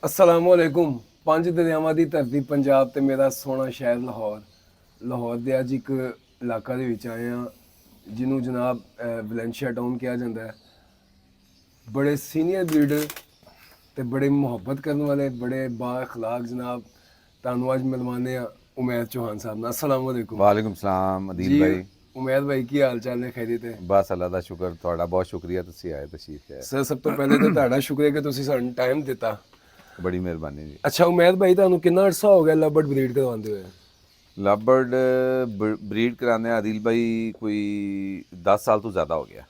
ਅਸਲਾਮੁਅਲੈकुम। ਪੰਜ ਦਰਿਆਵਾਂ ਦੀ ਧਰਤੀ ਪੰਜਾਬ ਤੇ ਮੇਰਾ ਸੋਹਣਾ ਸ਼ਹਿਰ ਲਾਹੌਰ। ਲਾਹੌਰ ਦੇ ਅੱਜ ਇੱਕ ਇਲਾਕਾ ਦੇ ਵਿੱਚ ਆਏ ਹਾਂ ਜਿਹਨੂੰ ਜਨਾਬ ਵੈਲੈਂਸ਼ੀਆ ਟਾਊਨ ਕਿਹਾ ਜਾਂਦਾ ਹੈ। ਬੜੇ ਸੀਨੀਅਰ ਲੀਡਰ ਤੇ ਬੜੇ ਮੁਹੱਬਤ ਕਰਨ ਵਾਲੇ ਬੜੇ ਬਾ ਅਖਲਾਕ ਜਨਾਬ ਤੁਹਾਨੂੰ ਅੱਜ ਮਿਲਵਾਨੇ ਆ ਉਮੈਦ ਚੌਹਾਨ ਸਾਹਿਬ ਨਾਲ। ਅਸਲਾਮੁਅਲੈकुम वालेकुम सलाम अदील ਜੀ। भाई। ਉਮੈਦ ਭਾਈ ਕੀ ਹਾਲ ਚਾਲ ਨੇ? ਖੈਰੀਅਤ ਹੈ? बस अल्लाह का शुक्र, थोड़ा बहुत शुक्रिया तुसी आए तशरीफ है। ਸਰ ਸਭ ਤੋਂ ਪਹਿਲੇ ਤਾਂ ਤੁਹਾਡਾ ਸ਼ੁਕਰੀਆ ਕਿ ਤੁਸੀਂ ਸਾਨੂੰ ਟਾਈਮ ਦਿੱਤਾ। बड़ी मेहरबानी जी। ਅੱਛਾ ਉਮੈਦ ਭਾਈ, ਤੁਹਾਨੂੰ ਕਿੰਨਾ ਅਰਸਾ ਹੋ ਗਿਆ ਲਵਬਰਡ ਬਰੀਡ ਕਰਵਾਉਂਦੇ ਹੋਏ? लवबर्ड ब्रीड कराने आदिल भाई कोई 10 साल तो ज़्यादा हो गया।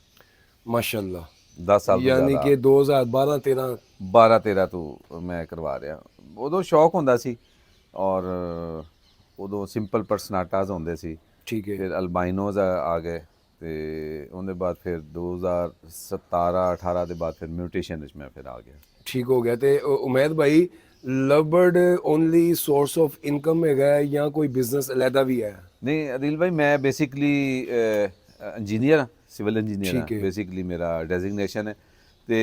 ਮਾਸ਼ਾਅੱਲਾ। 10 साल तो ਯਾਨੀ ज़्यादा, ਕਿ 2012-13। 12-13 तो मैं करवा रहा। उदों शौक होंदा सी और उदों सिंपल परसनाटाज होंदे सी। ठीक है। फिर अल्बाइनोज आ गए ते उनके बाद फिर 2017-18 के बाद फिर म्यूटेशन में मैं फिर आ गया। ठीक हो गया। तो उमैद भाई, lovebird only source of income है या कोई बिजनेस अलहदा भी है? नहीं अदिल भाई, मैं बेसिकली इंजीनियर हाँ, सिविल इंजीनियर ठीक हाँ है। बेसिकली मेरा डेजिग्नेशन है। तो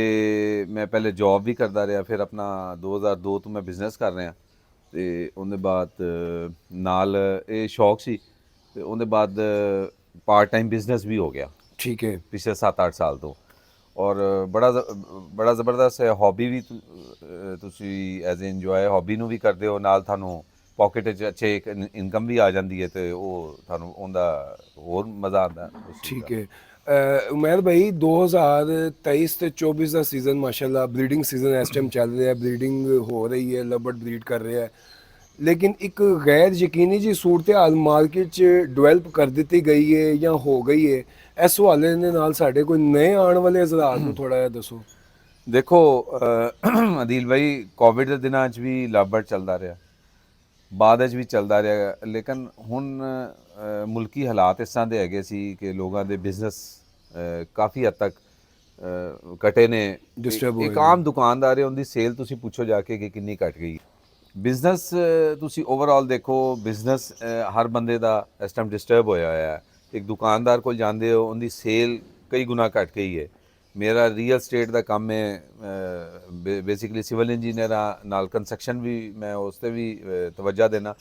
मैं पहले जॉब भी करता रहा, फिर अपना 2002 तो मैं बिजनेस कर रहा। तो उनके बाद नाल ये शौक सी, तो उनके बाद पार्ट टाइम बिजनेस भी हो गया ठीक है। पिछले 7-8 साल तो। और बड़ा ज़बरदस्त है हॉबी भी। तुसी एज ए इंजॉय हॉबी ਨੂੰ ਵੀ ਕਰਦੇ ਹੋ, ਨਾਲ ਤੁਹਾਨੂੰ ਪਾਕਟ 'ਚ ਅੱਛੇ ਇੱਕ ਇਨਕਮ ਵੀ ਆ ਜਾਂਦੀ ਹੈ ਤੇ ਉਹ ਤੁਹਾਨੂੰ ਉਹਦਾ ਹੋਰ ਮਜ਼ਾ ਆਉਂਦਾ ਉਸ ਚੀਜ਼ ठीक ਦਾ। है। उमैद भाई, 2023 ਤੇ 24 ਦਾ ਸੀਜ਼ਨ ਮਾਸ਼ਾਅੱਲਾ ਬਰੀਡਿੰਗ ਸੀਜ਼ਨ ਇਸ ਟਾਈਮ ਚੱਲ ਰਿਹਾ ਹੈ। ਬਰੀਡਿੰਗ ਹੋ ਰਹੀ ਹੈ, ਲਵਬਰਡ ਬਰੀਡ ਕਰ ਰਿਹਾ ਹੈ। ਲੇਕਿਨ ਇੱਕ ਗੈਰ ਯਕੀਨੀ ਜੀ ਸੂਰਤ ਹਾਲ ਮਾਰਕੀਟ 'ਚ ਡਿਵੈਲਪ ਕਰ ਦਿੱਤੀ ਗਈ ਹੈ ਜਾਂ ਹੋ ਗਈ ਹੈ। ਇਸ ਹਵਾਲੇ ਦੇ ਨਾਲ ਸਾਡੇ ਕੋਈ ਨਏ ਆਉਣ ਵਾਲੇ ਹਜ਼ਰਾਤ ਨੂੰ ਥੋੜਾ ਜਿਹਾ ਦੱਸੋ। ਦੇਖੋ ਅਦੀਲ ਭਾਈ, ਕੋਵਿਡ ਦੇ ਦਿਨਾਂ 'ਚ ਵੀ ਲਵਬਰਡ ਚੱਲਦਾ ਰਿਹਾ, ਬਾਅਦ ਵਿੱਚ ਵੀ ਚੱਲਦਾ ਰਿਹਾ। ਲੇਕਿਨ ਹੁਣ ਮੁਲਕੀ ਹਾਲਾਤ ਇਸ ਤਰ੍ਹਾਂ ਦੇ ਹੈਗੇ ਸੀ ਕਿ ਲੋਕਾਂ ਦੇ ਬਿਜ਼ਨਸ ਕਾਫੀ ਹੱਦ ਤੱਕ ਘਟੇ ਨੇ। ਡਿਸਟਰਬ ਇੱਕ ਹੋਏ। ਆਮ ਦੁਕਾਨਦਾਰ ਹੈ, ਉਹਦੀ ਸੇਲ ਤੁਸੀਂ ਪੁੱਛੋ ਜਾ ਕੇ ਕਿ ਕਿੰਨੀ ਘਟ ਗਈ। ਬਿਜ਼ਨਸ ਤੁਸੀਂ ਓਵਰਆਲ ਦੇਖੋ, ਬਿਜ਼ਨਸ ਹਰ ਬੰਦੇ ਦਾ ਇਸ ਟਾਈਮ ਡਿਸਟਰਬ ਹੋਇਆ ਹੋਇਆ ਹੈ। ਇੱਕ ਦੁਕਾਨਦਾਰ ਕੋਲ ਜਾਂਦੇ ਹੋ, ਉਹਦੀ ਸੇਲ ਕਈ ਗੁਣਾ ਘਟ ਗਈ ਹੈ। ਮੇਰਾ ਰੀਅਲ ਸਟੇਟ ਦਾ ਕੰਮ ਹੈ, ਬੇਸਿਕਲੀ ਸਿਵਲ ਇੰਜੀਨੀਅਰ ਆ, ਨਾਲ ਕੰਸਟਰਕਸ਼ਨ ਵੀ ਮੈਂ ਉਸ 'ਤੇ ਵੀ ਤਵੱਜਾ ਦੇਣਾ,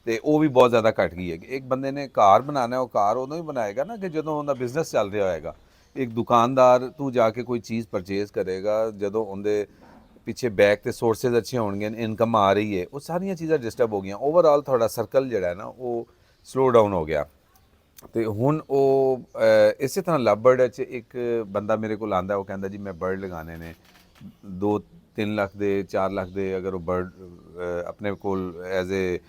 ਤੇ ਉਹ ਵੀ ਬਹੁਤ ਜ਼ਿਆਦਾ ਘਟ ਗਈ ਹੈ। ਇੱਕ ਬੰਦੇ ਨੇ ਘਰ ਬਣਾਉਣਾ, ਉਹ ਘਰ ਉਦੋਂ ਹੀ ਬਣਾਏਗਾ ਨਾ ਕਿ ਜਦੋਂ ਉਹਦਾ ਬਿਜ਼ਨਸ ਚੱਲ ਰਿਹਾ ਹੋਏਗਾ। ਇੱਕ ਦੁਕਾਨਦਾਰ ਤੂੰ ਜਾ ਕੇ ਕੋਈ ਚੀਜ਼ ਪਰਚੇਜ਼ ਕਰੇਗਾ ਜਦੋਂ ਉਹਦੇ ਪਿੱਛੇ ਬੈਕ ਤੇ ਸੋਰਸਿਸ ਅੱਛੇ ਹੋਣਗੇ, ਇਨਕਮ ਆ ਰਹੀ ਹੈ। ਉਹ ਸਾਰੀਆਂ ਚੀਜ਼ਾਂ ਡਿਸਟਰਬ ਹੋ ਗਈਆਂ। ਓਵਰਆਲ ਤੁਹਾਡਾ ਸਰਕਲ ਜਿਹੜਾ ਹੈ ਨਾ ਉਹ ਸਲੋ ਡਾਊਨ ਹੋ ਗਿਆ। ਤੇ ਹੁਣ ਉਹ ਇਸੇ ਤਰ੍ਹਾਂ ਲਵਬਰਡ 'ਚ ਇੱਕ ਬੰਦਾ ਮੇਰੇ ਕੋਲ ਆਉਂਦਾ, ਉਹ ਕਹਿੰਦਾ ਜੀ ਮੈਂ ਬਰਡ ਲਗਾਉਣੇ ਨੇ 2-3 ਲੱਖ ਦੇ 4 ਲੱਖ ਦੇ। ਅਗਰ ਉਹ ਬਰਡ ਆਪਣੇ ਕੋਲ ਐਜ਼ ਏ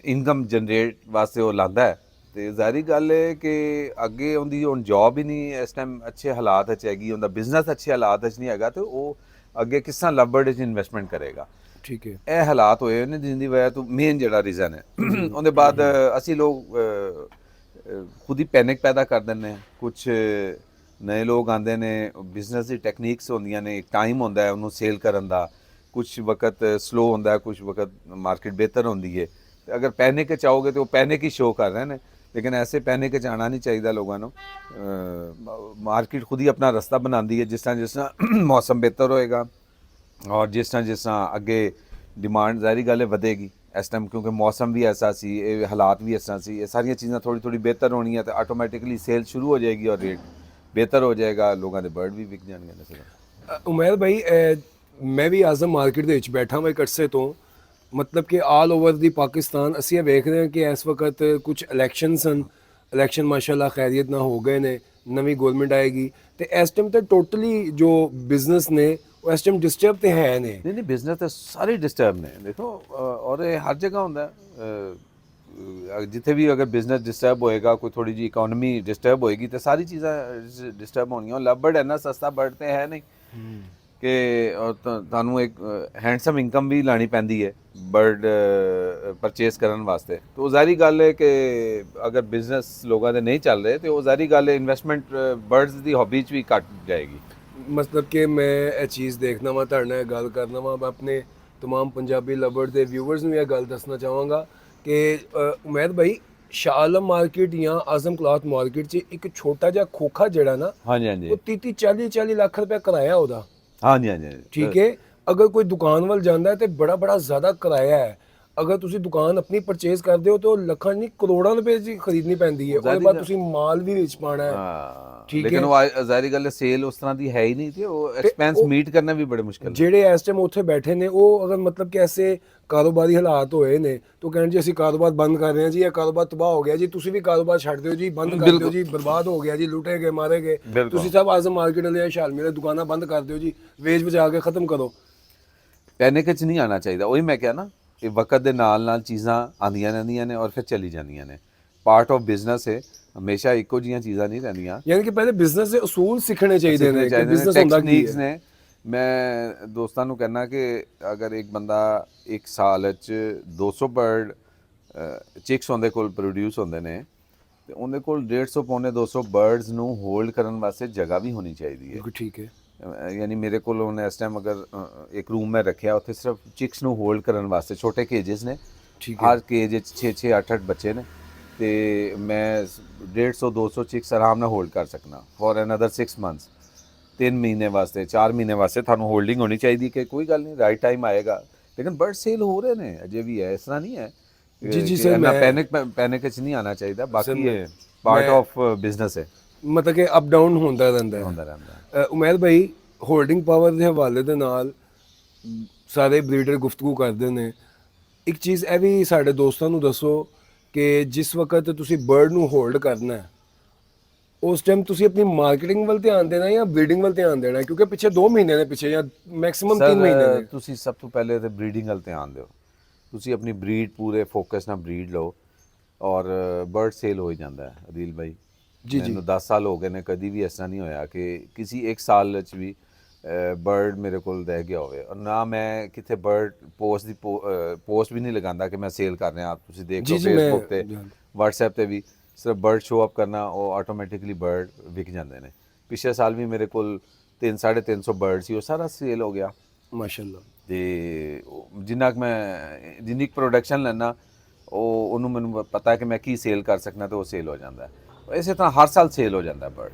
ਇਨਕਮ ਜਨਰੇਟ ਵਾਸਤੇ ਉਹ ਲਾਉਂਦਾ ਹੈ, ਤੇ ਜ਼ਾਹਰੀ ਗੱਲ ਹੈ ਕਿ ਅੱਗੇ ਉਹਦੀ ਹੁਣ ਜੌਬ ਹੀ ਨਹੀਂ ਇਸ ਟਾਈਮ ਅੱਛੇ ਹਾਲਾਤ 'ਚ ਹੈਗੀ, ਉਹਦਾ ਬਿਜ਼ਨਸ ਅੱਛੇ ਹਾਲਾਤ 'ਚ ਨਹੀਂ ਹੈਗਾ, ਤੇ ਉਹ ਅੱਗੇ ਕਿਸ ਤਰ੍ਹਾਂ ਲਵਬਰਡ 'ਚ ਇਨਵੈਸਟਮੈਂਟ ਕਰੇਗਾ। ਠੀਕ ਹੈ। ਇਹ ਹਾਲਾਤ ਹੋਏ ਨੇ ਜਿਸ ਦੀ ਵਜ੍ਹਾ ਤੋਂ ਮੇਨ ਜਿਹੜਾ ਰੀਜ਼ਨ ਹੈ। ਉਹਦੇ ਬਾਅਦ ਅਸੀਂ ਲੋਕ ਖੁਦ ਹੀ ਪੈਨਿਕ ਪੈਦਾ ਕਰ ਦਿੰਦੇ ਹਾਂ। ਕੁਛ ਨਵੇਂ ਲੋਕ ਆਉਂਦੇ ਨੇ, ਬਿਜ਼ਨਸ ਦੀ ਟੈਕਨੀਕਸ ਹੁੰਦੀਆਂ ਨੇ, ਇੱਕ ਟਾਈਮ ਹੁੰਦਾ ਹੈ ਉਹਨੂੰ ਸੇਲ ਕਰਨ ਦਾ। ਕੁਛ ਵਕਤ ਸਲੋ ਹੁੰਦਾ, ਕੁਛ ਵਕਤ ਮਾਰਕੀਟ ਬਿਹਤਰ ਹੁੰਦੀ ਹੈ। ਤੇ ਅਗਰ ਪੈਨਿਕ 'ਚ ਆਓਗੇ ਤਾਂ ਉਹ ਪੈਨਿਕ ਹੀ ਸ਼ੋਅ ਕਰ ਰਹੇ ਨੇ। ਲੇਕਿਨ ਐਸੇ ਪੈਨਿਕ 'ਚ ਆਉਣਾ ਨਹੀਂ ਚਾਹੀਦਾ ਲੋਕਾਂ ਨੂੰ। ਮਾਰਕੀਟ ਖੁਦ ਹੀ ਆਪਣਾ ਰਸਤਾ ਬਣਾਉਂਦੀ ਹੈ। ਜਿਸ ਤਰ੍ਹਾਂ ਮੌਸਮ ਬਿਹਤਰ ਹੋਏਗਾ ਔਰ ਜਿਸ ਤਰ੍ਹਾਂ ਅੱਗੇ ਡਿਮਾਂਡ ਜ਼ਾਹਰੀ ਗੱਲ ਹੈ ਵਧੇਗੀ। ਇਸ ਟਾਈਮ ਕਿਉਂਕਿ ਮੌਸਮ ਵੀ ਐਸਾ ਸੀ, ਇਹ ਹਾਲਾਤ ਵੀ ਇਸ ਤਰ੍ਹਾਂ ਸੀ, ਇਹ ਸਾਰੀਆਂ ਚੀਜ਼ਾਂ ਥੋੜੀ ਬਿਹਤਰ ਹੋਣੀਆਂ, ਤਾਂ ਆਟੋਮੈਟਿਕਲੀ ਸੇਲ ਸ਼ੁਰੂ ਹੋ ਜਾਏਗੀ ਔਰ ਰੇਟ ਬਿਹਤਰ ਹੋ ਜਾਏਗਾ, ਲੋਕਾਂ ਦੇ ਬਰਡ ਵੀ ਵਿਕ ਜਾਣਗੇ ਨਸਲ। ਉਮੈਦ ਭਾਈ, ਮੈਂ ਵੀ ਆਜ਼ਮ ਮਾਰਕੀਟ ਦੇ ਵਿੱਚ ਬੈਠਾ ਹਾਂ ਇੱਕ ਅਰਸੇ ਤੋਂ। ਮਤਲਬ ਕਿ ਆਲ ਓਵਰ ਦੀ ਪਾਕਿਸਤਾਨ ਅਸੀਂ ਇਹ ਵੇਖ ਰਹੇ ਹਾਂ ਕਿ ਇਸ ਵਕਤ ਕੁਝ ਇਲੈਕਸ਼ਨ ਸਨ। ਇਲੈਕਸ਼ਨ ਮਾਸ਼ਾਅੱਲਾ ਖੈਰੀਅਤ ਨਾਲ ਹੋ ਗਏ ਨੇ, ਨਵੀਂ ਗਵਰਨਮੈਂਟ ਆਏਗੀ ਤੇ ਇਸ ਟਾਈਮ ਤੇ ਟੋਟਲੀ ਜੋ ਬਿਜ਼ਨਸ ਨੇ ਉਹ ਇਸ ਟਾਈਮ ਡਿਸਟਰਬ ਤੇ ਹੈ ਨੇ। ਨਹੀਂ ਬਿਜ਼ਨਸ ਤਾਂ ਸਾਰੇ ਡਿਸਟਰਬ ਨੇ ਦੇਖੋ, ਔਰ ਇਹ ਹਰ ਜਗ੍ਹਾ ਹੁੰਦਾ। ਜਿੱਥੇ ਵੀ ਅਗਰ ਬਿਜ਼ਨਸ ਡਿਸਟਰਬ ਹੋਏਗਾ, ਕੋਈ ਥੋੜੀ ਜਿਹੀ ਇਕਨੋਮੀ ਡਿਸਟਰਬ ਹੋਏਗੀ, ਤਾਂ ਸਾਰੀ ਚੀਜ਼ਾਂ ਡਿਸਟਰਬ ਹੋਣਗੀਆਂ। ਲਵਬਰਡ ਇੰਨਾ ਸਸਤਾ ਬਰਡ ਤੇ ਹੈ ਨਹੀਂ ਕਿ ਤੁਹਾਨੂੰ ਇੱਕ ਹੈਂਡਸਮ ਇਨਕਮ ਵੀ ਲਾਣੀ ਪੈਂਦੀ ਹੈ ਬਰਡ ਪਰਚੇਸ ਕਰਨ ਵਾਸਤੇ। ਤਾਂ ਉਹ ਜ਼ਾਹਰੀ ਗੱਲ ਹੈ ਕਿ ਅਗਰ ਬਿਜ਼ਨਸ ਲੋਕਾਂ ਦੇ ਨਹੀਂ ਚੱਲ ਰਹੇ, ਤਾਂ ਉਹ ਜ਼ਾਹਰੀ ਗੱਲ ਹੈ ਇਨਵੈਸਟਮੈਂਟ ਬਰਡਸ ਦੀ ਹੌਬੀ 'ਚ ਵੀ ਘੱਟ ਜਾਏਗੀ। ਮਤਲਬ ਕਿ ਮੈਂ ਇਹ ਚੀਜ਼ ਦੇਖਣਾ ਵਾ, ਤੁਹਾਡੇ ਨਾਲ ਗੱਲ ਕਰਨਾ ਵਾ। ਮੈਂ ਆਪਣੇ ਤਮਾਮ ਪੰਜਾਬੀ ਲਵਬਰਡ ਦੇ ਵਿਊਵਰਸ ਨੂੰ ਇਹ ਗੱਲ ਦੱਸਣਾ ਚਾਹਾਂਗਾ ਕਿ ਉਮੈਦ ਭਾਈ, ਸ਼ਾਹ ਆਲਮ ਮਾਰਕੀਟ ਜਾਂ ਆਜ਼ਮ ਕਲਾਥ ਮਾਰਕੀਟ 'ਚ ਇੱਕ ਛੋਟਾ ਜਿਹਾ ਖੋਖਾ ਜਿਹੜਾ ਨਾ, ਹਾਂਜੀ ਹਾਂਜੀ ਉਹ 30-40 ਲੱਖ ਰੁਪਏ ਕਿਰਾਇਆ ਉਹਦਾ। ਹਾਂਜੀ ਹਾਂਜੀ ਠੀਕ ਹੈ। ਅਗਰ ਕੋਈ ਦੁਕਾਨ ਵੱਲ ਜਾਂਦਾ ਹੈ ਤੇ ਬੜਾ ਬੜਾ ਜ਼ਿਆਦਾ ਕਿਰਾਇਆ ਹੈ। ਅਗਰ ਤੁਸੀਂ ਦੁਕਾਨ ਆਪਣੀ ਪਰਚੇਸ ਕਰਦੇ ਹੋ ਤਾਂ ਉਹ ਲੱਖਾਂ ਨਹੀਂ ਕਰੋੜਾਂ ਰੁਪਏ ਦੀ ਖਰੀਦਣੀ ਪੈਂਦੀ ਹੈ। ਉਹਦੇ ਬਾਅਦ ਤੁਸੀਂ ਮਾਲ ਵੀ ਵਿੱਚ ਪਾਣਾ ਹੈ। ਹਾਂ ਠੀਕ ਲੇਕਿਨ ਹੈ। ਉਹ ਜ਼ਾਹਿਰ ਗੱਲ ਸੇਲ ਉਸ ਤਰ੍ਹਾਂ ਦੀ ਹੈ ਹੀ ਨਹੀਂ ਤੇ ਉਹ ਐਕਸਪੈਂਸ ਉਹ ਮੀਟ ਕਰਨਾ ਵੀ ਬੜੇ ਮੁਸ਼ਕਿਲ ਹੈ। ਜਿਹੜੇ ਇਸ ਟਾਈਮ ਉੱਥੇ ਬੈਠੇ ਨੇ ਉਹ ਅਗਰ ਮਤਲਬ ਕਿ ਐਸੇ ਕਾਰੋਬਾਰੀ ਹਾਲਾਤ ਹੋਏ ਨੇ ਤਾਂ ਕਹਿਣ ਜੀ ਅਸੀਂ ਕਾਰੋਬਾਰ ਬੰਦ ਕਰ ਰਹੇ ਹਾਂ ਜੀ, ਇਹ ਕਾਰੋਬਾਰ ਤਬਾਹ ਹੋ ਗਿਆ ਜੀ, ਤੁਸੀਂ ਵੀ ਕਾਰੋਬਾਰ ਛੱਡ ਦਿਓ ਜੀ, ਬੰਦ ਕਰ ਦਿਓ ਜੀ, ਬਰਬਾਦ ਹੋ ਗਿਆ ਜੀ, ਲੁੱਟੇ ਗਏ ਮਾਰੇ ਗਏ, ਤੁਸੀਂ ਸਭ ਆਜ਼ਮ ਮਾਰਕੀਟ ਵਾਲੇ ਸ਼ਾਲ ਮੇਰੇ ਦੁਕਾਨਾਂ ਬੰਦ ਕਰ ਦਿਓ ਜੀ, ਵੇਚ ਵਜਾ ਕੇ ਖਤਮ ਕਰੋ। ਪੈਨਿਕ ਚ ਨਹੀਂ ਆਣਾ ਚਾਹੀਦਾ। ਉਹੀ ਮੈਂ ਕਿਹਾ ਨਾ, ਇਹ ਵਕਤ ਦੇ ਨਾਲ ਨਾਲ ਚੀਜ਼ਾਂ ਆਉਂਦੀਆਂ ਰਹਿੰਦੀਆਂ ਨੇ ਔਰ ਫਿਰ ਚਲੀ ਜਾਂਦੀਆਂ ਨੇ। ਪਾਰਟ ਆਫ ਬਿਜ਼ਨਸ ਹੈ, ਹਮੇਸ਼ਾ ਇੱਕੋ ਜਿਹੀਆਂ ਚੀਜ਼ਾਂ ਨਹੀਂ ਰਹਿੰਦੀਆਂ। ਯਾਨੀ ਕਿ ਪਹਿਲੇ ਬਿਜ਼ਨਸ ਦੇ ਉਸੂਲ ਸਿੱਖਣੇ ਚਾਹੀਦੇ ਨੇ ਕਿ ਬਿਜ਼ਨਸ ਹੁੰਦਾ ਕੀ ਟੈਕਨੀਕਸ ਹੈ। ਨੇ। ਮੈਂ ਦੋਸਤਾਂ ਨੂੰ ਕਹਿੰਦਾ ਕਿ ਅਗਰ ਇੱਕ ਬੰਦਾ ਇੱਕ ਸਾਲ 'ਚ 200 ਬਰਡ ਚਿਕਸ ਉਹਦੇ ਕੋਲ ਪ੍ਰੋਡਿਊਸ ਹੁੰਦੇ ਨੇ ਤੇ ਉਹਦੇ ਕੋਲ 150 ਪੌਣੇ 200 ਬਰਡਸ ਨੂੰ ਹੋਲਡ ਕਰਨ ਵਾਸਤੇ ਜਗ੍ਹਾ ਵੀ ਹੋਣੀ ਚਾਹੀਦੀ ਹੈ। ਬਿਲਕੁਲ ਠੀਕ ਹੈ। ਯਾਨੀ ਮੇਰੇ ਕੋਲ ਹੁਣ ਇਸ ਟਾਈਮ ਅਗਰ ਇੱਕ ਰੂਮ ਮੈਂ ਰੱਖਿਆ ਉੱਥੇ ਸਿਰਫ ਚਿਕਸ ਨੂੰ ਹੋਲਡ ਕਰਨ ਵਾਸਤੇ ਛੋਟੇ ਕੇਜਸ ਨੇ, ਹਰ ਕੇਜ 'ਚ 6-6 8-8 ਬੱਚੇ ਨੇ ਤੇ ਮੈਂ 150 200 ਚਿਕਸ ਆਰਾਮ ਨਾਲ ਹੋਲਡ ਕਰ ਸਕਣਾ ਫॉर ਅਨਦਰ 6 ਮੰਥਸ। 3 ਮਹੀਨੇ ਵਾਸਤੇ 4 ਮਹੀਨੇ ਵਾਸਤੇ ਤੁਹਾਨੂੰ ਹੋਲਡਿੰਗ ਹੋਣੀ ਚਾਹੀਦੀ ਕਿ ਕੋਈ ਗੱਲ ਨਹੀਂ, ਰਾਈਟ ਟਾਈਮ ਆਏਗਾ। ਲੇਕਿਨ ਬਰਡ ਸੇਲ ਹੋ ਰਹੇ ਨੇ ਅਜੇ ਵੀ ਹੈ, ਇਸ ਤਰ੍ਹਾਂ ਨਹੀਂ ਹੈ ਜੀ ਜੀ ਸਰ, ਨਾ ਮੈਂ ਪੈਨਿਕ 'ਚ ਨਹੀਂ ਆਣਾ ਚਾਹੀਦਾ। ਬਾਕੀ ਇਹ ਪਾਰਟ ਆਫ ਬਿਜ਼ਨਸ ਹੈ, ਮਤਲਬ ਕਿ ਅਪ ਡਾਊਨ ਹੁੰਦਾ ਰਹਿੰਦਾ ਹੈ। ਹੁੰਦਾ ਰਹਿੰਦਾ। ਉਮੈਦ ਭਾਈ, ਹੋਲਡਿੰਗ ਪਾਵਰ ਦੇ ਹਵਾਲੇ ਦੇ ਨਾਲ ਸਾਰੇ ਬਰੀਡਰ ਗੁਫ਼ਤਗੂ ਕਰਦੇ ਨੇ। ਇੱਕ ਚੀਜ਼ ਇਹ ਵੀ ਸਾਡੇ ਦੋਸਤਾਂ ਨੂੰ ਦੱਸੋ ਕਿ ਜਿਸ ਵਕਤ ਤੁਸੀਂ ਬਰਡ ਨੂੰ ਹੋਲਡ ਕਰਨਾ ਹੈ ਉਸ ਟਾਈਮ ਤੁਸੀਂ ਆਪਣੀ ਮਾਰਕੀਟਿੰਗ ਵੱਲ ਧਿਆਨ ਦੇਣਾ ਜਾਂ ਬਰੀਡਿੰਗ ਵੱਲ ਧਿਆਨ ਦੇਣਾ, ਕਿਉਂਕਿ ਪਿੱਛੇ 2 ਮਹੀਨੇ ਨੇ ਪਿੱਛੇ ਜਾਂ ਮੈਕਸਿਮਮ 3 ਮਹੀਨੇ ਨੇ। ਤੁਸੀਂ ਸਭ ਤੋਂ ਪਹਿਲੇ ਤੇ ਬਰੀਡਿੰਗ ਵੱਲ ਧਿਆਨ ਦਿਓ। ਤੁਸੀਂ ਆਪਣੀ ਬਰੀਡ ਪੂਰੇ ਫੋਕਸ ਨਾਲ ਬਰੀਡ ਲਓ ਔਰ ਬਰਡ ਸੇਲ ਹੋ ਹੀ ਜਾਂਦਾ ਹੈ। ਅਦੀਲ ਭਾਈ, ਮੈਨੂੰ 10 ਸਾਲ ਹੋ ਗਏ ਨੇ, ਕਦੀ ਵੀ ਇਸ ਤਰ੍ਹਾਂ ਨਹੀਂ ਹੋਇਆ ਕਿ ਕਿਸੇ ਇੱਕ ਸਾਲ ਵਿੱਚ ਵੀ ਬਰਡ ਮੇਰੇ ਕੋਲ ਰਹਿ ਗਿਆ ਹੋਵੇ। ਔਰ ਨਾ ਮੈਂ ਕਿਤੇ ਬਰਡ ਪੋਸਟ ਵੀ ਨਹੀਂ ਲਗਾਉਂਦਾ ਕਿ ਮੈਂ ਸੇਲ ਕਰ ਰਿਹਾ। ਤੁਸੀਂ ਦੇਖ ਲਓ ਫੇਸਬੁੱਕ ਤੇ, WhatsApp ਤੇ ਵੀ ਸਿਰਫ ਬਰਡ ਸ਼ੋ ਅਪ ਕਰਨਾ, ਉਹ ਆਟੋਮੈਟਿਕਲੀ ਬਰਡ ਵਿਕ ਜਾਂਦੇ ਨੇ। ਪਿਛਲੇ ਸਾਲ ਵੀ ਮੇਰੇ ਕੋਲ 300-350 ਬਰਡ ਸੀ, ਉਹ ਸਾਰਾ ਸੇਲ ਹੋ ਗਿਆ ਮਾਸ਼ਾਅੱਲਾ। ਤੇ ਜਿੰਨਾ ਕੁ ਮੈਂ ਜਿੰਨੀ ਪ੍ਰੋਡਕਸ਼ਨ ਲੈਣਾ ਉਹਨੂੰ ਮੈਨੂੰ ਪਤਾ ਕਿ ਮੈਂ ਕੀ ਸੇਲ ਕਰ ਸਕਣਾ ਤੇ ਉਹ ਸੇਲ ਹੋ ਜਾਂਦਾ। ਇਸੇ ਤਰ੍ਹਾਂ ਹਰ ਸਾਲ ਸੇਲ ਹੋ ਜਾਂਦਾ ਬਰਡ।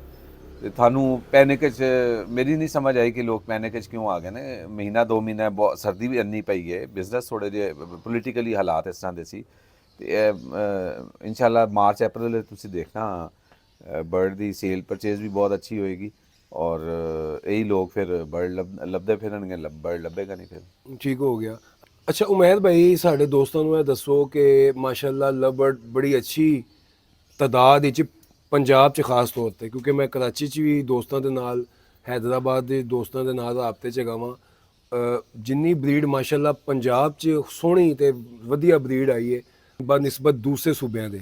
ਤੇ ਤੁਹਾਨੂੰ ਪੈਨਿਕ 'ਚ ਮੇਰੀ ਨਹੀਂ ਸਮਝ ਆਈ ਕਿ ਲੋਕ ਪੈਨਿਕ 'ਚ ਕਿਉਂ ਆ ਗਏ ਨੇ। ਮਹੀਨਾ 2 ਮਹੀਨਾ ਬਹੁਤ ਸਰਦੀ ਵੀ ਇੰਨੀ ਪਈ ਹੈ, ਬਿਜ਼ਨਸ ਥੋੜ੍ਹੇ ਜਿਹੇ ਪੋਲੀਟੀਕਲੀ ਹਾਲਾਤ ਇਸ ਤਰ੍ਹਾਂ ਦੇ ਸੀ ਤੇ ਇਨਸ਼ਾਅੱਲਾ ਮਾਰਚ ਅਪ੍ਰੈਲ ਤੁਸੀਂ ਦੇਖਣਾ ਬਰਡ ਦੀ ਸੇਲ ਪਰਚੇਜ਼ ਵੀ ਬਹੁਤ ਅੱਛੀ ਹੋਏਗੀ ਔਰ ਇਹੀ ਲੋਕ ਫਿਰ ਬਰਡ ਲੱਭਦੇ ਫਿਰਨਗੇ, ਬਰਡ ਲੱਭੇਗਾ ਨਹੀਂ ਫਿਰ। ਠੀਕ ਹੋ ਗਿਆ। ਅੱਛਾ ਉਮੈਦ ਭਾਈ, ਸਾਡੇ ਦੋਸਤਾਂ ਨੂੰ ਇਹ ਦੱਸੋ ਕਿ ਮਾਸ਼ਾਅੱਲਾ ਲਵ ਬਰਡ ਬੜੀ ਅੱਛੀ ਤਾਦਾਦ ਵਿੱਚ ਪੰਜਾਬ 'ਚ ਖਾਸ ਤੌਰ ਤੇ, ਕਿਉਂਕਿ ਮੈਂ ਕਰਾਚੀ 'ਚ ਵੀ ਦੋਸਤਾਂ ਦੇ ਨਾਲ, ਹੈਦਰਾਬਾਦ ਦੇ ਦੋਸਤਾਂ ਦੇ ਨਾਲ ਰਾਬਤੇ 'ਚ ਹੈਗਾ ਵਾਂ। ਜਿੰਨੀ ਬਰੀਡ ਮਾਸ਼ਾਅੱਲਾ ਪੰਜਾਬ 'ਚ ਸੋਹਣੀ ਤੇ ਵਧੀਆ ਬਰੀਡ ਆਈ ਹੈ ਬਨਿਸਬਤ ਦੂਸਰੇ ਸੂਬਿਆਂ ਦੇ,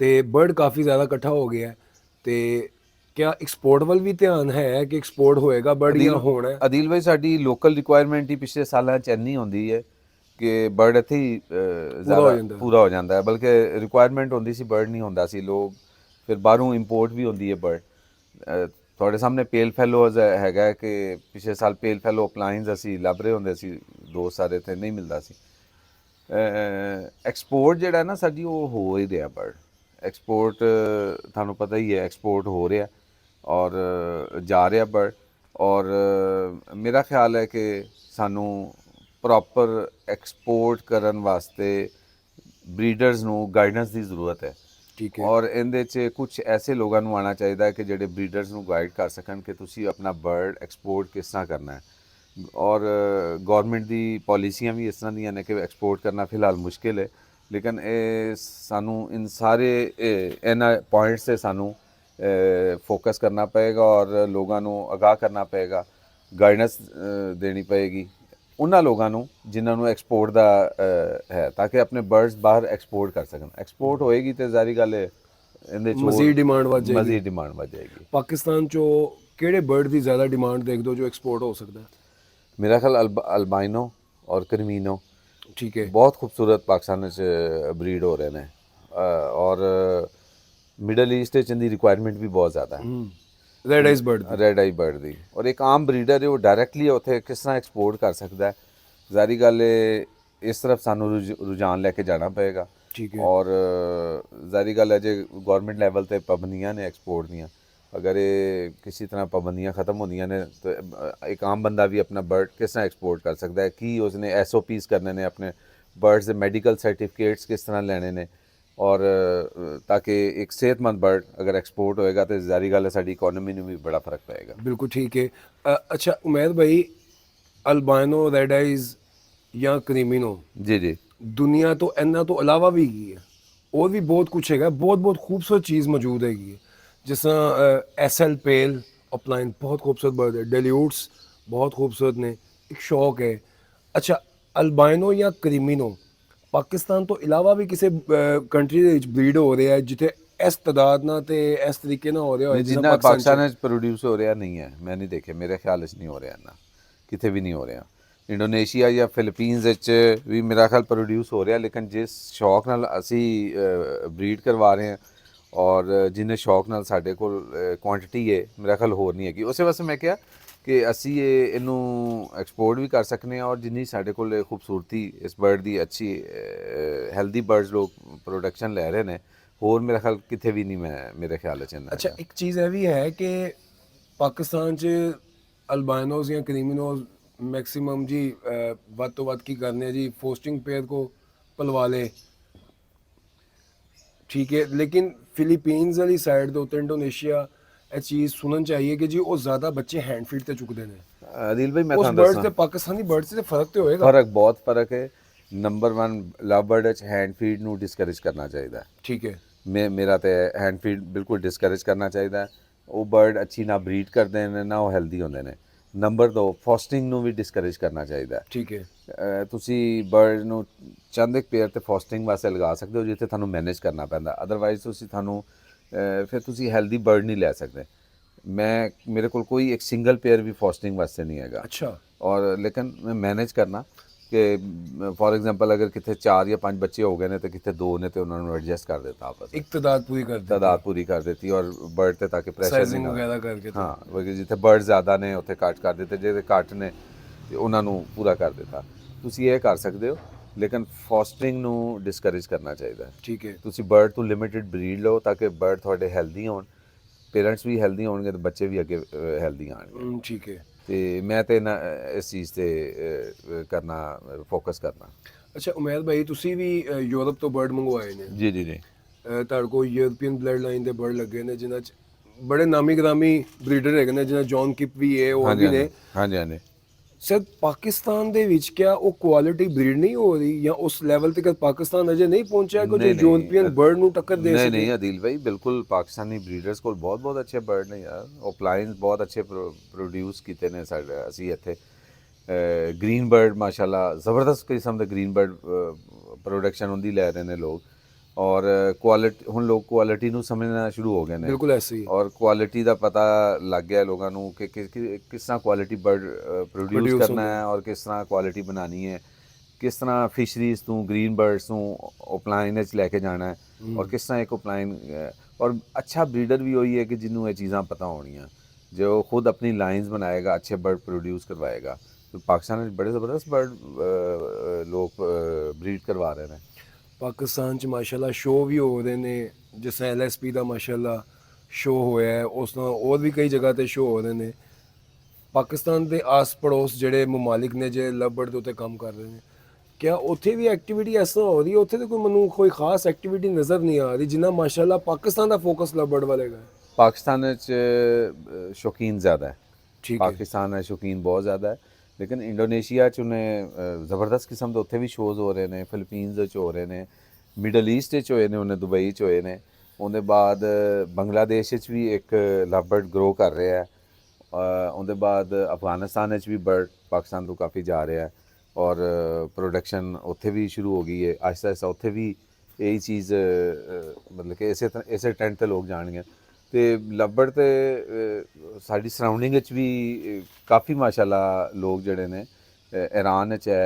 ਤੇ ਬਰਡ ਕਾਫੀ ਜ਼ਿਆਦਾ ਇਕੱਠਾ ਹੋ ਗਿਆ ਹੈ। ਤੇ ਕਿਆ ਐਕਸਪੋਰਟ ਵੱਲ ਵੀ ਧਿਆਨ ਹੈ ਕਿ ਐਕਸਪੋਰਟ ਹੋਏਗਾ ਬਰਡ ਜਾਂ ਹੋਣਾ ਹੈ? ਅਦੀਲ ਭਾਈ, ਸਾਡੀ ਲੋਕਲ ਰਿਕੁਆਇਰਮੈਂਟ ਹੀ ਪਿਛਲੇ ਸਾਲਾਂ 'ਚ ਇੰਨੀ ਹੁੰਦੀ ਹੈ ਕਿ ਬਰਡ ਇੱਥੇ ਹੀ ਜ਼ਿਆਦਾ ਪੂਰਾ ਹੋ ਜਾਂਦਾ ਹੈ। ਬਲਕਿ ਰਿਕੁਆਇਰਮੈਂਟ ਹੁੰਦੀ ਸੀ, ਬਰਡ ਨਹੀਂ ਹੁੰਦਾ ਸੀ। ਲੋਕ ਫਿਰ ਬਾਹਰੋਂ ਇੰਪੋਰਟ ਵੀ ਹੁੰਦੀ ਹੈ ਬਰਡ। ਤੁਹਾਡੇ ਸਾਹਮਣੇ ਪੇਲ ਫੈਲੋਜ਼ ਹੈਗਾ ਕਿ ਪਿਛਲੇ ਸਾਲ ਪੇਲ ਫੈਲੋ ਅਪਲਾਈਨਸ ਅਸੀਂ ਲੱਭ ਰਹੇ ਹੁੰਦੇ ਸੀ, ਦੋਸਤ ਸਾਰੇ ਤੇ ਨਹੀਂ ਮਿਲਦਾ ਸੀ। ਐਕਸਪੋਰਟ ਜਿਹੜਾ ਨਾ ਸਾਡੀ ਉਹ ਹੋ ਹੀ ਰਿਹਾ ਬਰਡ। ਐਕਸਪੋਰਟ ਤੁਹਾਨੂੰ ਪਤਾ ਹੀ ਹੈ, ਐਕਸਪੋਰਟ ਹੋ ਰਿਹਾ ਔਰ ਜਾ ਰਿਹਾ ਬਰਡ। ਔਰ ਮੇਰਾ ਖਿਆਲ ਹੈ ਕਿ ਸਾਨੂੰ ਪ੍ਰੋਪਰ ਐਕਸਪੋਰਟ ਕਰਨ ਵਾਸਤੇ ਬਰੀਡਰਸ ਨੂੰ ਗਾਈਡੈਂਸ ਦੀ ਜ਼ਰੂਰਤ ਹੈ। ਠੀਕ ਹੈ। ਔਰ ਇਹਦੇ 'ਚ ਕੁਝ ਐਸੇ ਲੋਕਾਂ ਨੂੰ ਆਉਣਾ ਚਾਹੀਦਾ ਹੈ ਕਿ ਜਿਹੜੇ ਬਰੀਡਰਸ ਨੂੰ ਗਾਈਡ ਕਰ ਸਕਣ ਕਿ ਤੁਸੀਂ ਆਪਣਾ ਬਰਡ ਐਕਸਪੋਰਟ ਕਿਸ ਤਰ੍ਹਾਂ ਕਰਨਾ ਹੈ। ਔਰ ਗੌਰਮੈਂਟ ਦੀ ਪਾਲਿਸੀਆਂ ਵੀ ਇਸ ਤਰ੍ਹਾਂ ਦੀਆਂ ਨੇ ਕਿ ਐਕਸਪੋਰਟ ਕਰਨਾ ਫਿਲਹਾਲ ਮੁਸ਼ਕਿਲ ਹੈ। ਲੇਕਿਨ ਇਹ ਸਾਨੂੰ ਇਨ ਸਾਰੇ ਇਹਨਾਂ ਪੁਆਇੰਟਸ 'ਤੇ ਸਾਨੂੰ ਫੋਕਸ ਕਰਨਾ ਪਏਗਾ ਔਰ ਲੋਕਾਂ ਨੂੰ ਆਗਾਹ ਕਰਨਾ ਪਏਗਾ, ਗਾਈਡੈਂਸ ਦੇਣੀ ਪਏਗੀ ਉਹਨਾਂ ਲੋਕਾਂ ਨੂੰ ਜਿਨ੍ਹਾਂ ਨੂੰ ਐਕਸਪੋਰਟ ਦਾ ਹੈ, ਤਾਂ ਕਿ ਆਪਣੇ ਬਰਡਸ ਬਾਹਰ ਐਕਸਪੋਰਟ ਕਰ ਸਕਣ। ਐਕਸਪੋਰਟ ਹੋਏਗੀ ਤੇ ਜ਼ਾਰੀ ਗੱਲ ਹੈ ਇਹਦੇ 'ਚ ਮਜ਼ੀਦ ਡਿਮਾਂਡ ਵੱਧ ਜਾਏਗੀ। ਮਜ਼ੀਦ ਡਿਮਾਂਡ ਵੱਧ ਜਾਏਗੀ। ਪਾਕਿਸਤਾਨ 'ਚੋਂ ਕਿਹੜੇ ਬਰਡ ਦੀ ਜ਼ਿਆਦਾ ਡਿਮਾਂਡ ਦੇਖਦੇ ਹੋ ਜੋ ਐਕਸਪੋਰਟ ਹੋ ਸਕਦਾ ਹੈ? ਮੇਰਾ ਖਿਆਲ ਅਲਬਾਈਨੋ ਔਰ ਕਰਮੀਨੋ ਠੀਕ ਹੈ। ਬਹੁਤ ਖੂਬਸੂਰਤ ਪਾਕਿਸਤਾਨ 'ਚ ਬਰੀਡ ਹੋ ਰਹੇ ਨੇ ਔਰ ਮਿਡਲ ਈਸਟ 'ਚ ਇਹਦੀ ਰਿਕੁਆਇਰਮੈਂਟ ਵੀ ਬਹੁਤ ਜ਼ਿਆਦਾ ਹੈ ਰੈਡ ਆਈਜ਼ ਬਰਡ ਦੀ। ਰੈਡ ਆਈ ਬਰਡ ਦੀ। ਔਰ ਇੱਕ ਆਮ ਬਰੀਡਰ ਹੈ ਉਹ ਡਾਇਰੈਕਟਲੀ ਉੱਥੇ ਕਿਸ ਤਰ੍ਹਾਂ ਐਕਸਪੋਰਟ ਕਰ ਸਕਦਾ ਹੈ, ਜ਼ਾਰੀ ਗੱਲ ਹੈ ਇਸ ਤਰਫ ਸਾਨੂੰ ਰੁਝਾਨ ਲੈ ਕੇ ਜਾਣਾ ਪਏਗਾ। ਠੀਕ ਹੈ। ਔਰ ਜ਼ਾਰੀ ਗੱਲ ਹੈ ਜੇ ਗੌਰਮੈਂਟ ਲੈਵਲ ਤੇ ਪਾਬੰਦੀਆਂ ਨੇ ਐਕਸਪੋਰਟ ਦੀਆਂ ਅਗਰ ਇਹ ਕਿਸੇ ਤਰ੍ਹਾਂ ਪਾਬੰਦੀਆਂ ਖਤਮ ਹੁੰਦੀਆਂ ਨੇ ਤਾਂ ਇੱਕ ਆਮ ਬੰਦਾ ਵੀ ਆਪਣਾ ਬਰਡ ਕਿਸ ਤਰ੍ਹਾਂ ਐਕਸਪੋਰਟ ਕਰ ਸਕਦਾ ਹੈ, ਕੀ ਉਸਨੇ SOPs ਕਰਨੇ ਨੇ, ਆਪਣੇ ਬਰਡਸ ਦੇ ਮੈਡੀਕਲ ਸਰਟੀਫਿਕੇਟਸ ਕਿਸ ਤਰ੍ਹਾਂ ਲੈਣੇ ਨੇ, ਔਰ ਤਾਂ ਕਿ ਇੱਕ ਸਿਹਤਮੰਦ ਬਰਡ ਅਗਰ ਐਕਸਪੋਰਟ ਹੋਏਗਾ ਤਾਂ ਜ਼ਾਰੀ ਗੱਲ ਹੈ ਸਾਡੀ ਇਕਨੋਮੀ ਨੂੰ ਵੀ ਬੜਾ ਫਰਕ ਪਏਗਾ। ਬਿਲਕੁਲ ਠੀਕ ਹੈ। ਅੱਛਾ ਉਮੈਦ ਭਾਈ, ਅਲਬਾਈਨੋ, ਰੈਡ ਆਈਜ਼ ਜਾਂ ਕਰੀਮੀਨੋ ਜੀ ਜੀ ਦੁਨੀਆ ਤੋਂ ਇਹਨਾਂ ਤੋਂ ਇਲਾਵਾ ਵੀ ਹੈਗੀ ਹੈ, ਹੋਰ ਵੀ ਬਹੁਤ ਕੁਝ ਹੈਗਾ, ਬਹੁਤ ਬਹੁਤ ਖੂਬਸੂਰਤ ਚੀਜ਼ ਮੌਜੂਦ ਹੈਗੀ ਹੈ। ਜਿਸ ਤਰ੍ਹਾਂ SL ਪੇਲ ਅਪਲਾਈਨ ਬਹੁਤ ਖੂਬਸੂਰਤ ਬਰਡ ਹੈ, ਡੈਲਿਊਟਸ ਬਹੁਤ ਖੂਬਸੂਰਤ ਨੇ, ਇੱਕ ਸ਼ੌਕ ਹੈ। ਅੱਛਾ ਅਲਬਾਈਨੋ ਜਾਂ ਕਰੀਮੀਨੋ ਪਾਕਿਸਤਾਨ ਤੋਂ ਇਲਾਵਾ ਵੀ ਕਿਸੇ ਕੰਟਰੀ ਦੇ ਵਿੱਚ ਬਰੀਡ ਹੋ ਰਿਹਾ ਹੈ ਜਿੱਥੇ ਇਸ ਤਦਾਦ ਨਾਲ ਤੇ ਇਸ ਤਰੀਕੇ ਨਾਲ ਹੋ ਰਿਹਾ ਹੋਏ ਜਿਸ ਜਿੰਨਾ ਪਾਕਿਸਤਾਨ ਵਿੱਚ ਪ੍ਰੋਡਿਊਸ ਹੋ ਰਿਹਾ ਨਹੀਂ ਹੈ, ਮੈਂ ਨਹੀਂ ਦੇਖਿਆ, ਮੇਰੇ ਖਿਆਲ ਵਿੱਚ ਨਹੀਂ ਹੋ ਰਿਹਾ ਇੰਨਾ, ਕਿਤੇ ਵੀ ਨਹੀਂ ਹੋ ਰਿਹਾ। ਇੰਡੋਨੇਸ਼ੀਆ ਜਾਂ ਫਿਲੀਪੀਨਸ ਵਿੱਚ ਵੀ ਮੇਰਾ ਖਿਆਲ ਪ੍ਰੋਡਿਊਸ ਹੋ ਰਿਹਾ, ਲੇਕਿਨ ਜਿਸ ਸ਼ੌਕ ਨਾਲ ਅਸੀਂ ਬਰੀਡ ਕਰਵਾ ਰਹੇ ਹਾਂ ਔਰ ਜਿੰਨੇ ਸ਼ੌਕ ਨਾਲ ਸਾਡੇ ਕੋਲ ਕੁਆਂਟੀਟੀ ਹੈ, ਮੇਰਾ ਖਿਆਲ ਹੋਰ ਨਹੀਂ ਹੈਗੀ। ਉਸੇ ਵਾਸਤੇ ਮੈਂ ਕਿਹਾ ਕਿ ਅਸੀਂ ਇਹਨੂੰ ਐਕਸਪੋਰਟ ਵੀ ਕਰ ਸਕਨੇ ਹਾਂ, ਔਰ ਜਿੰਨੀ ਸਾਡੇ ਕੋਲ ਖੂਬਸੂਰਤੀ ਇਸ ਬਰਡ ਦੀ ਅੱਛੀ ਹੈਲਦੀ ਬਰਡਸ ਲੋਕ ਪ੍ਰੋਡਕਸ਼ਨ ਲੈ ਰਹੇ ਨੇ, ਹੋਰ ਮੇਰਾ ਖਿਆਲ ਕਿਤੇ ਵੀ ਨਹੀਂ, ਮੇਰੇ ਖਿਆਲ ਵਿੱਚ ਇੰਨਾ। ਅੱਛਾ ਇੱਕ ਚੀਜ਼ ਇਹ ਵੀ ਹੈ ਕਿ ਪਾਕਿਸਤਾਨ 'ਚ ਅਲਬਾਈਨੋਸ ਜਾਂ ਕਰੀਮੀਨੋਸ ਮੈਕਸਿਮਮ ਜੀ ਵੱਧ ਤੋਂ ਵੱਧ ਕੀ ਕਰਨੇ ਆ ਜੀ, ਫੋਸਟਿੰਗ ਪੇयर को ਪਲਵਾ ਲੇ, ਠੀਕ ਹੈ। ਲੇਕਿਨ ਫਿਲੀਪੀਨਸ ਵਾਲੀ ਸਾਈਡ ਦੇ ਉੱਤੇ ਇੰਡੋਨੇਸ਼ੀਆ ਇਹ ਚੀਜ਼ ਸੁਣਨ ਚਾਹੀਏ ਕਿ ਜੀ ਉਹ ਜ਼ਿਆਦਾ ਬੱਚੇ ਹੈਂਡ ਫੀਡ ਤੇ ਚੁੱਕਦੇ ਨੇ। ਅਦਿਲ ਭਾਈ ਮੈਂ ਉਸ ਤੁਹਾਨੂੰ ਬਰਡਸ ਦੱਸਾਂ, ਤੇ ਪਾਕਿਸਤਾਨੀ ਬਰਡਸ ਤੇ ਫਰਕ ਤੇ ਹੋਏਗਾ। ਫਰਕ ਬਹੁਤ ਫਰਕ ਹੈ। ਨੰਬਰ 1 ਲਵ ਬਰਡ ਵਿੱਚ ਹੈਂਡ ਫੀਡ ਨੂੰ ਡਿਸਕਰੇਜ ਕਰਨਾ ਚਾਹੀਦਾ ਹੈ। ਠੀਕ ਹੈ। ਮੇਰਾ ਤੇ ਹੈਂਡ ਫੀਡ ਬਿਲਕੁਲ ਡਿਸਕਰੇਜ ਕਰਨਾ ਚਾਹੀਦਾ ਹੈ। ਉਹ ਬਰਡ ਅੱਛੀ ਨਾ ਬਰੀਡ ਕਰਦੇ ਨੇ ਨਾ ਉਹ ਹੈਲਦੀ ਹੁੰਦੇ ਨੇ। ਨੰਬਰ 2 ਫੋਸਟਿੰਗ ਨੂੰ ਵੀ ਡਿਸਕਰੇਜ ਕਰਨਾ ਚਾਹੀਦਾ ਹੈ। ਠੀਕ ਹੈ। ਤੁਸੀਂ ਬਰਡ ਨੂੰ ਚੰਦ ਇੱਕ ਪੇਅਰ ਤੇ ਫੋਸਟਿੰਗ ਵਾਸਤੇ ਲਗਾ ਸਕਦੇ ਹੋ ਜਿੱਥੇ ਤੁਹਾਨੂੰ ਮੈਨੇਜ ਕਰਨਾ ਪੈਂਦਾ, ਅਦਰਵਾਈਜ਼ ਫਿਰ ਤੁਸੀਂ ਹੈਲਦੀ ਬਰਡ ਨਹੀਂ ਲੈ ਸਕਦੇ। ਮੇਰੇ ਕੋਲ ਕੋਈ ਇੱਕ ਸਿੰਗਲ ਪੇਅਰ ਵੀ ਫੋਸਟਿੰਗ ਵਾਸਤੇ ਨਹੀਂ ਹੈਗਾ। ਅੱਛਾ। ਔਰ ਲੇਕਿਨ ਮੈਂ ਮੈਨੇਜ ਕਰਨਾ ਕਿ ਫॉर एग्जांपल अगर कितने 4 या 5 बच्चे हो गए ने तो कितने 2 ने तो उन्होंने एडजस्ट कर देता आपस में, ਇੱਕ ਤਦਾਦ ਪੂਰੀ ਕਰ ਦਿੱਤੀ, तादाद पूरी कर देती और बर्ड ते ताकि प्रेशर नहीं ਸਾਈਜ਼ਿੰਗ ना ਵਗੈਰਾ ਕਰਕੇ ਤਾਂ। हाँ क्योंकि जिथे बर्ड ज़्यादा ने उत्थे घट कर देते, जिहदे घट ने ते उन्हां नूं पूरा कर ਦਿੱਤਾ। ਤੁਸੀਂ ਇਹ ਕਰ ਸਕਦੇ ਹੋ, ਲੇਕਿਨ ਫੋਸਟਰਿੰਗ ਨੂੰ ਡਿਸਕਰੇਜ ਕਰਨਾ ਚਾਹੀਦਾ ਹੈ। ਠੀਕ ਹੈ। ਤੁਸੀਂ ਬਰਡ ਤੋਂ ਲਿਮਿਟਿਡ ਬਰੀਡ ਲਓ ਤਾਂ ਕਿ ਬਰਡ ਤੁਹਾਡੇ ਹੈਲਦੀ ਹੋਣ, ਪੇਰੈਂਟਸ ਵੀ ਹੈਲਦੀ ਹੋਣਗੇ ਤੇ ਬੱਚੇ ਵੀ ਅੱਗੇ ਹੈਲਦੀ ਆਣਗੇ। ਠੀਕ ਹੈ। ਤੇ ਮੈਂ ਤੇ ਇਸ ਚੀਜ਼ ਤੇ ਕਰਨਾ ਫੋਕਸ ਕਰਨਾ। ਅੱਛਾ ਉਮੈਦ ਭਾਈ, ਤੁਸੀਂ ਵੀ ਯੂਰਪ ਤੋਂ ਬਰਡ ਮੰਗਵਾਏ ਨੇ। ਜੀ ਜੀ ਜੀ ਤੁਹਾਡੇ ਕੋਲ ਯੂਰਪੀਅਨ ਬਲੱਡ ਲਾਈਨ ਦੇ ਬਰਡ ਲੱਗੇ ਨੇ ਜਿਨ੍ਹਾਂ 'ਚ ਬੜੇ ਨਾਮੀ ਗ੍ਰਾਮੀ ਬਰੀਡਰ ਹੈਗੇ ਨੇ, ਜਿਨ੍ਹਾਂ ਜੌਨ ਕਿਪ ਵੀ ਹੈ, ਹੋਰ ਹਾਂਜੀ ਵੀ ਨੇ। ਹਾਂਜੀ ਹਾਂਜੀ ਸਰ ਪਾਕਿਸਤਾਨ ਦੇ ਵਿੱਚ ਕਿਆ ਉਹ ਕੁਆਲਿਟੀ ਬਰੀਡ ਨਹੀਂ ਹੋ ਰਹੀ ਜਾਂ ਉਸ ਲੈਵਲ ਤੇ ਪਾਕਿਸਤਾਨ ਅਜੇ ਨਹੀਂ ਪਹੁੰਚਿਆ ਕਿ ਜੋ ਯੂਰਪੀਅਨ ਬਰਡ ਨੂੰ ਟੱਕਰ ਦੇ ਨਹੀਂ ਸਕੇ? ਨਹੀਂ ਅਦੀਲ ਭਾਈ, ਬਿਲਕੁਲ ਪਾਕਿਸਤਾਨੀ ਬਰੀਡਰਸ ਕੋਲ ਬਹੁਤ ਬਹੁਤ ਅੱਛੇ ਬਰਡ ਨੇ ਯਾਰ। ਓਪਲਾਈਨਸ ਬਹੁਤ ਅੱਛੇ ਪ੍ਰੋਡਿਊਸ ਕੀਤੇ ਨੇ ਸਾਡੇ ਅਸੀਂ ਇੱਥੇ। ਗ੍ਰੀਨ ਬਰਡ ਮਾਸ਼ਾਅੱਲਾ ਜ਼ਬਰਦਸਤ ਕਿਸਮ ਦੇ ਗ੍ਰੀਨ ਬਰਡ ਪ੍ਰੋਡਕਸ਼ਨ ਹੁੰਦੀ ਲੈ ਰਹੇ ਨੇ ਲੋਕ। ਔਰ ਕੁਆਲਿਟੀ ਹੁਣ ਲੋਕ ਕੁਆਲਿਟੀ ਨੂੰ ਸਮਝਣਾ ਸ਼ੁਰੂ ਹੋ ਗਏ ਨੇ। ਬਿਲਕੁਲ ਐਸੇ ਹੀ ਔਰ ਕੁਆਲਿਟੀ ਦਾ ਪਤਾ ਲੱਗ ਗਿਆ ਲੋਕਾਂ ਨੂੰ ਕਿ ਕਿਸ ਤਰ੍ਹਾਂ ਕੁਆਲਿਟੀ ਬਰਡ ਪ੍ਰੋਡਿਊਸ ਕਰਨਾ ਹੈ ਔਰ ਕਿਸ ਤਰ੍ਹਾਂ ਕੁਆਲਿਟੀ ਬਣਾਉਣੀ ਹੈ, ਕਿਸ ਤਰ੍ਹਾਂ ਫਿਸ਼ਰੀਜ਼ ਤੋਂ ਗ੍ਰੀਨ ਬਰਡਸ ਨੂੰ ਓਪਲਾਈਨ ਵਿੱਚ ਲੈ ਕੇ ਜਾਣਾ ਹੈ, ਔਰ ਕਿਸ ਤਰ੍ਹਾਂ ਇੱਕ ਓਪਲਾਈਨ ਔਰ ਅੱਛਾ ਬਰੀਡਰ ਵੀ ਉਹੀ ਹੈ ਕਿ ਜਿਹਨੂੰ ਇਹ ਚੀਜ਼ਾਂ ਪਤਾ ਹੋਣੀਆਂ, ਜੋ ਖੁਦ ਆਪਣੀ ਲਾਈਨਸ ਬਣਾਏਗਾ, ਅੱਛੇ ਬਰਡ ਪ੍ਰੋਡਿਊਸ ਕਰਵਾਏਗਾ। तो पाकिस्तान में बड़े ज़बरदस्त बर्ड लोग ब्रीड करवा रहे हैं। ਪਾਕਿਸਤਾਨ 'ਚ ਮਾਸ਼ਾਅੱਲਾ ਸ਼ੋਅ ਵੀ ਹੋ ਰਹੇ ਨੇ, ਜਿਸ ਤਰ੍ਹਾਂ LSP ਦਾ ਮਾਸ਼ਾਅੱਲਾ ਸ਼ੋਅ ਹੋਇਆ ਹੈ, ਉਸ ਤਰ੍ਹਾਂ ਹੋਰ ਵੀ ਕਈ ਜਗ੍ਹਾ ਤੇ ਸ਼ੋਅ ਹੋ ਰਹੇ ਨੇ। ਪਾਕਿਸਤਾਨ ਦੇ ਆਸ ਪੜੋਸ ਜਿਹੜੇ ਮਮਾਲਿਕ ਨੇ ਜਿਹੜੇ ਲਵ ਬਰਡ ਦੇ ਉੱਤੇ ਕੰਮ ਕਰ ਰਹੇ ਨੇ, ਕਿਆ ਉੱਥੇ ਵੀ ਐਕਟੀਵਿਟੀ ਇਸ ਤਰ੍ਹਾਂ ਹੋ ਰਹੀ ਹੈ? ਉੱਥੇ ਤਾਂ ਮੈਨੂੰ ਕੋਈ ਖਾਸ ਐਕਟੀਵਿਟੀ ਨਜ਼ਰ ਨਹੀਂ ਆ ਰਹੀ ਜਿੰਨਾ ਮਾਸ਼ਾਅੱਲਾ ਪਾਕਿਸਤਾਨ ਦਾ ਫੋਕਸ ਲਵ ਬਰਡ ਵਾਲੇ ਦਾ। पाकिस्तान में शौकीन ज़्यादा है, ठीक है। पाकिस्तान में शौकीन बहुत ज़्यादा है, लेकिन इंडोनेशिया च उन्हें ज़बरदस्त किस्म के उत्थे भी शोज़ हो रहे हैं, फिलीपीनस हो रहे हैं, मिडल ईस्ट होए ने, उन्हें दुबई च होए ने, उनके बाद बांग्लादेश भी एक लव बर्ड ग्रो कर रहा है, उनके बाद अफगानिस्तान भी बर्ड पाकिस्तान तो काफ़ी जा रहा है और प्रोडक्शन उत्थे भी शुरू हो गई है। आहिस्ता आहिस्ता उत्थे भी यही चीज़ मतलब कि इसे ट्रेंड ते लोग जाएंगे। तो लव बर्ड तो साड़ी सराउंडिंग भी काफ़ी माशाल्लाह लोग जड़े ने ईरान है,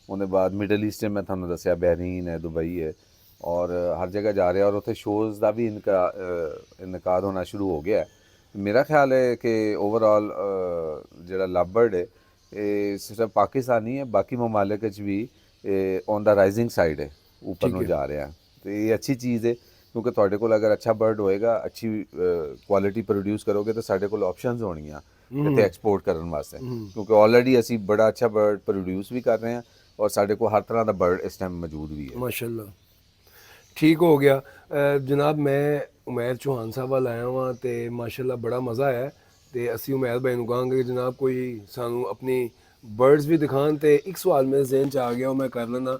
उनके बाद मिडल ईस्ट मैं थोड़ा दसिया बहरीन है, दुबई है, और हर जगह जा रहे हैं और उत्थे शोज़ का भी इनकाद होना शुरू हो गया है। मेरा ख्याल है कि ओवरऑल जो लव बर्ड है ये सिर्फ पाकिस्तानी है, बाकी ममालिक भी ऑन द राइजिंग साइड है, ऊपर ਨੂੰ ਜਾ ਰਿਹਾ। तो ये अच्छी चीज़ है। ਕਿਉਂਕਿ ਤੁਹਾਡੇ ਕੋਲ ਅਗਰ ਅੱਛਾ ਬਰਡ ਹੋਏਗਾ, ਅੱਛੀ ਕੁਆਲਿਟੀ ਪ੍ਰੋਡਿਊਸ ਕਰੋਗੇ ਤਾਂ ਸਾਡੇ ਕੋਲ ਆਪਸ਼ਨਸ ਹੋਣਗੀਆਂ ਇੱਥੇ ਐਕਸਪੋਰਟ ਕਰਨ ਵਾਸਤੇ, ਕਿਉਂਕਿ ਆਲਰੇਡੀ ਅਸੀਂ ਬੜਾ ਅੱਛਾ ਬਰਡ ਪ੍ਰੋਡਿਊਸ ਵੀ ਕਰ ਰਹੇ ਹਾਂ ਔਰ ਸਾਡੇ ਕੋਲ ਹਰ ਤਰ੍ਹਾਂ ਦਾ ਬਰਡ ਇਸ ਟਾਈਮ ਮੌਜੂਦ ਵੀ ਹੈ। ਮਾਸ਼ਾਅੱਲਾ, ਠੀਕ ਹੋ ਗਿਆ। ਜਨਾਬ ਮੈਂ ਉਮੈਦ ਚੌਹਾਨ ਸਾਹਿਬ ਵੱਲ ਆਇਆ ਵਾਂ ਤੇ ਮਾਸ਼ਾਅੱਲਾ ਬੜਾ ਮਜ਼ਾ ਆਇਆ ਤੇ ਅਸੀਂ ਉਮੈਦ ਭਾਈ ਨੂੰ ਕਹਾਂਗੇ ਕਿ ਜਨਾਬ ਕੋਈ ਸਾਨੂੰ ਆਪਣੀ ਬਰਡਸ ਵੀ ਦਿਖਾਣ। ਤੇ ਇੱਕ ਸਵਾਲ ਮੇਰੇ ਜ਼ਿਹਨ 'ਚ ਆ ਗਿਆ, ਉਹ ਮੈਂ ਕਰ ਲੈਣਾ।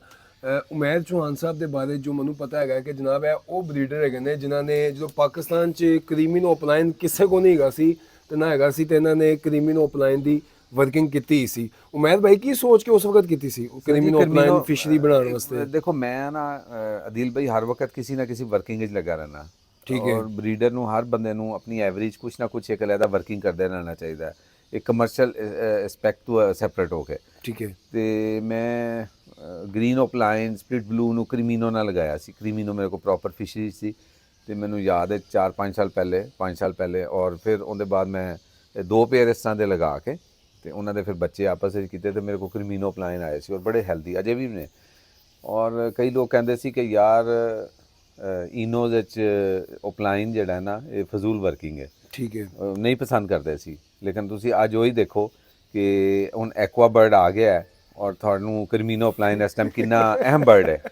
ਉਮੈਦ ਚੌਹਾਨ ਸਾਹਿਬ ਦੇ ਬਾਰੇ ਜੋ ਮੈਨੂੰ ਪਤਾ ਹੈਗਾ ਕਿ ਜਨਾਬ ਹੈ ਉਹ ਬਰੀਡਰ ਹੈਗੇ ਨੇ ਜਿਨ੍ਹਾਂ ਨੇ ਜਦੋਂ ਪਾਕਿਸਤਾਨ 'ਚ ਕਰੀਮੀਨੋ ਓਪਲਾਈਨ ਕਿਸੇ ਕੋ ਨਹੀਂ ਹੈਗਾ ਸੀ ਤੇ ਨਾ ਹੈਗਾ ਸੀ, ਤੇ ਇਹਨਾਂ ਨੇ ਕਰੀਮੀਨੋ ਓਪਲਾਈਨ ਦੀ ਵਰਕਿੰਗ ਕੀਤੀ ਸੀ। ਉਮੈਦ ਭਾਈ ਕੀ ਸੋਚ ਕੇ ਉਸ ਵਕਤ ਕੀਤੀ ਸੀ ਕਰੀਮੀਨੋ ਓਪਲਾਈਨ ਫਿਸ਼ਰੀ ਬਣਾਉਣ ਵਾਸਤੇ? ਦੇਖੋ ਮੈਂ ਨਾ ਅਦੀਲ ਭਾਈ ਹਰ ਵਕਤ ਕਿਸੇ ਨਾ ਕਿਸੇ ਵਰਕਿੰਗ ਵਿੱਚ ਲੱਗਾ ਰਹਿਣਾ। ਠੀਕ ਹੈ। ਔਰ ਬਰੀਡਰ ਨੂੰ, ਹਰ ਬੰਦੇ ਨੂੰ ਆਪਣੀ ਐਵਰੇਜ ਕੁਛ ਨਾ ਕੁਛ ਇੱਕ ਅਲੱਗਾ ਵਰਕਿੰਗ ਕਰਦੇ ਰਹਿਣਾ ਚਾਹੀਦਾ ਹੈ, ਇੱਕ ਕਮਰਸ਼ੀਅਲ ਐਸਪੈਕਟ ਤੋਂ ਸੈਪਰੇਟ ਹੋ ਕੇ। ਠੀਕ ਹੈ। ਤੇ ਮੈਂ ਗ੍ਰੀਨ ਓਪਲਾਈਨ ਸਪਲਿਟ ਬਲੂ ਨੂੰ ਕ੍ਰੀਮੀਨੋ ਨਾਲ ਲਗਾਇਆ ਸੀ। ਕ੍ਰੀਮੀਨੋ ਮੇਰੇ ਕੋਲ ਪ੍ਰੋਪਰ ਫਿਸ਼ਰੀ ਸੀ ਤੇ ਮੈਨੂੰ ਯਾਦ ਹੈ 4-5 ਸਾਲ ਪਹਿਲੇ, 5 ਸਾਲ ਪਹਿਲੇ। ਔਰ ਫਿਰ ਉਹਦੇ ਬਾਅਦ ਮੈਂ 2 ਪੇਅਰ ਇਸ ਤਰ੍ਹਾਂ ਦੇ ਲਗਾ ਕੇ ਤੇ ਉਹਨਾਂ ਦੇ ਫਿਰ ਬੱਚੇ ਆਪਸ ਵਿੱਚ ਕੀਤੇ ਤੇ ਮੇਰੇ ਕੋਲ ਕ੍ਰੀਮੀਨੋ ਓਪਲਾਈਨ ਆਏ ਸੀ ਔਰ ਬੜੇ ਹੈਲਦੀ ਅਜੇ ਵੀ ਨੇ। ਔਰ ਕਈ ਲੋਕ ਕਹਿੰਦੇ ਸੀ ਕਿ ਯਾਰ ਇਨੋਜ਼ ਵਿੱਚ ਓਪਲਾਈਨ ਜਿਹੜਾ ਹੈ ਨਾ ਇਹ ਫਜ਼ੂਲ ਵਰਕਿੰਗ ਹੈ, ਠੀਕ ਹੈ। ਨਹੀਂ ਪਸੰਦ ਕਰਦੇ ਸੀ। ਲੇਕਿਨ ਤੁਸੀਂ ਅੱਜ ਉਹੀ ਦੇਖੋ ਕਿ ਹੁਣ ਐਕਵਾ ਬਰਡ ਆ ਗਿਆ ਹੈ ਔਰ ਤੁਹਾਨੂੰ ਕ੍ਰੀਮੀਨੋ ਓਪਲਾਈਨ ਇਸ ਟਾਈਮ ਕਿੰਨਾ ਅਹਿਮ ਬਰਡ ਹੈ।